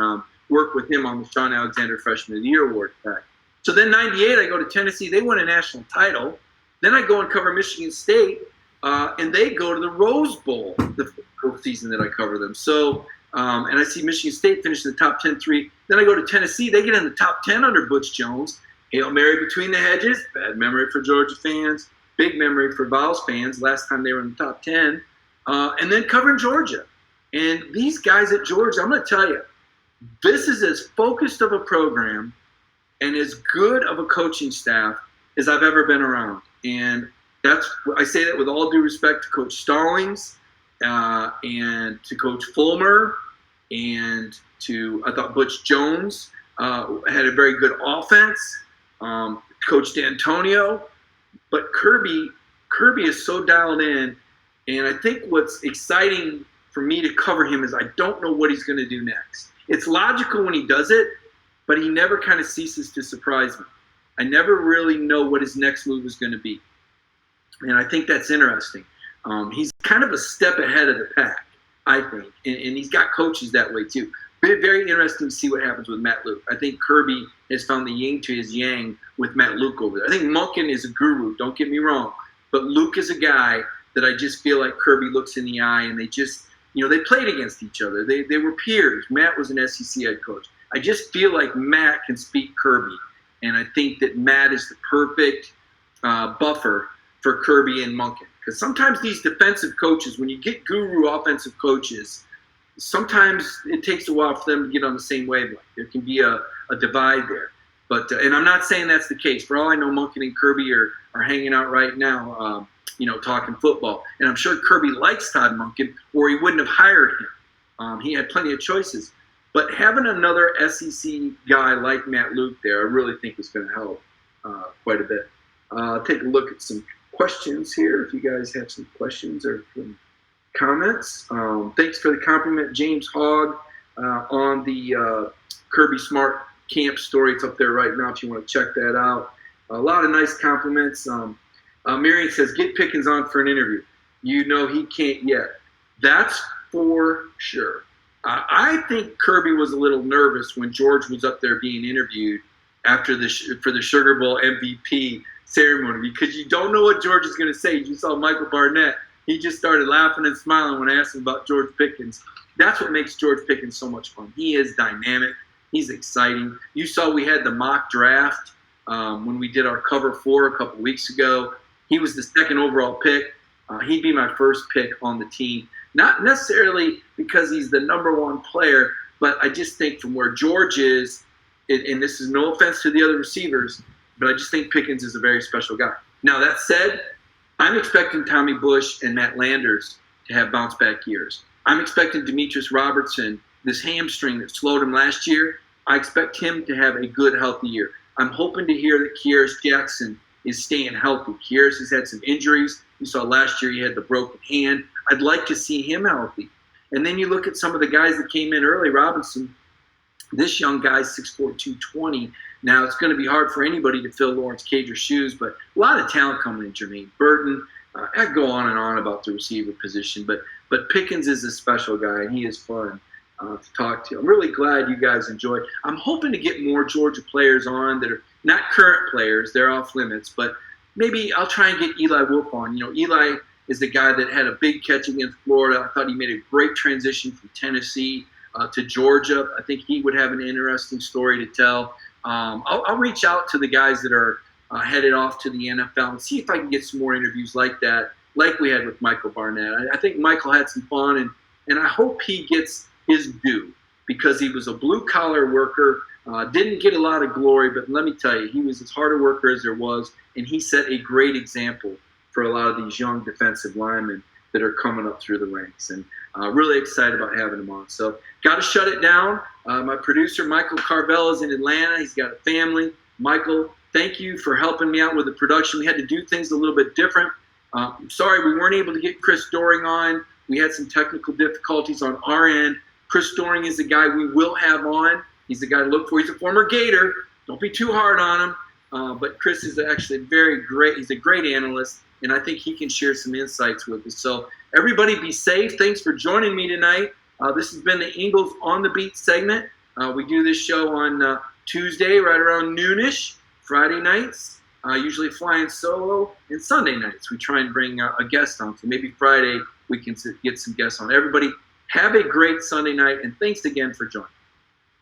worked with him on the Sean Alexander Freshman of the Year award pack. So then 98, I go to Tennessee. They win a national title. Then I go and cover Michigan State, and they go to the Rose Bowl the first season that I cover them. So, and I see Michigan State finish in the top 10-3. Then I go to Tennessee. They get in the top 10 under Butch Jones. Hail Mary between the hedges. Bad memory for Georgia fans. Big memory for Vols fans. Last time they were in the top 10. and then covering Georgia. And these guys at Georgia, I'm going to tell you, this is as focused of a program and as good of a coaching staff as I've ever been around. And I say that with all due respect to Coach Stallings and to Coach Fulmer and to, I thought Butch Jones had a very good offense, Coach D'Antonio. But Kirby is so dialed in, and I think what's exciting for me to cover him is I don't know what he's going to do next. It's logical when he does it, but he never kind of ceases to surprise me. I never really know what his next move is going to be, and I think that's interesting. He's kind of a step ahead of the pack, I think, and he's got coaches that way too. Very interesting to see what happens with Matt Luke. I think Kirby has found the yin to his yang with Matt Luke over there. I think Monken is a guru, don't get me wrong, but Luke is a guy that I just feel like Kirby looks in the eye, and they just, they played against each other. They were peers. Matt was an SEC head coach. I just feel like Matt can speak Kirby, and I think that Matt is the perfect buffer for Kirby and Monken. Because sometimes these defensive coaches, when you get guru offensive coaches, sometimes it takes a while for them to get on the same wavelength. There can be a divide there. But and I'm not saying that's the case. For all I know, Monken and Kirby are hanging out right now, talking football. And I'm sure Kirby likes Todd Monken, or he wouldn't have hired him. He had plenty of choices. But having another SEC guy like Matt Luke there, I really think is going to help quite a bit. Take a look at some questions here, if you guys have some questions or some comments. Thanks for the compliment, James Hogg, on the Kirby Smart Camp story. It's up there right now if you want to check that out. A lot of nice compliments. Marion says, get Pickens on for an interview. He can't yet. That's for sure. I think Kirby was a little nervous when George was up there being interviewed for the Sugar Bowl MVP ceremony, because you don't know what George is going to say. You saw Michael Barnett. He just started laughing and smiling when I asked him about George Pickens. That's what makes George Pickens so much fun. He is dynamic. He's exciting. You saw we had the mock draft when we did our cover 4 a couple weeks ago. He was the second overall pick. He'd be my first pick on the team. Not necessarily because he's the number 1 player, but I just think from where George is, and this is no offense to the other receivers, but I just think Pickens is a very special guy. Now, that said, I'm expecting Tommy Bush and Matt Landers to have bounce-back years. I'm expecting Demetrius Robertson, this hamstring that slowed him last year, I expect him to have a good, healthy year. I'm hoping to hear that Kearis Jackson is staying healthy. Kearis has had some injuries. You saw last year he had the broken hand. I'd like to see him healthy. And then you look at some of the guys that came in early. Robinson, this young guy's 6'4", 220. Now, it's going to be hard for anybody to fill Lawrence Cager's shoes, but a lot of talent coming in. Jermaine Burton. I go on and on about the receiver position, but Pickens is a special guy, and he is fun to talk to. I'm really glad you guys enjoyed. I'm hoping to get more Georgia players on that are not current players. They're off limits, but maybe I'll try and get Eli Wolf on. Eli is the guy that had a big catch against Florida. I thought he made a great transition from Tennessee to Georgia. I think he would have an interesting story to tell. I'll reach out to the guys that are headed off to the NFL and see if I can get some more interviews like that, like we had with Michael Barnett. I think Michael had some fun, and I hope he gets his due because he was a blue-collar worker, didn't get a lot of glory, but let me tell you, he was as hard a worker as there was, and he set a great example for a lot of these young defensive linemen that are coming up through the ranks. And really excited about having him on. So got to shut it down. My producer, Michael Carvel, is in Atlanta. He's got a family. Michael, thank you for helping me out with the production. We had to do things a little bit different. Sorry we weren't able to get Chris Doring on. We had some technical difficulties on our end. Chris Doring is the guy we will have on. He's the guy to look for. He's a former Gator. Don't be too hard on him. But Chris is actually very great. He's a great analyst, and I think he can share some insights with us. So everybody be safe. Thanks for joining me tonight. This has been the Ingles on the Beat segment. We do this show on Tuesday right around noonish, Friday nights, usually flying solo, and Sunday nights we try and bring a guest on. So maybe Friday we can get some guests on. Everybody have a great Sunday night, and thanks again for joining.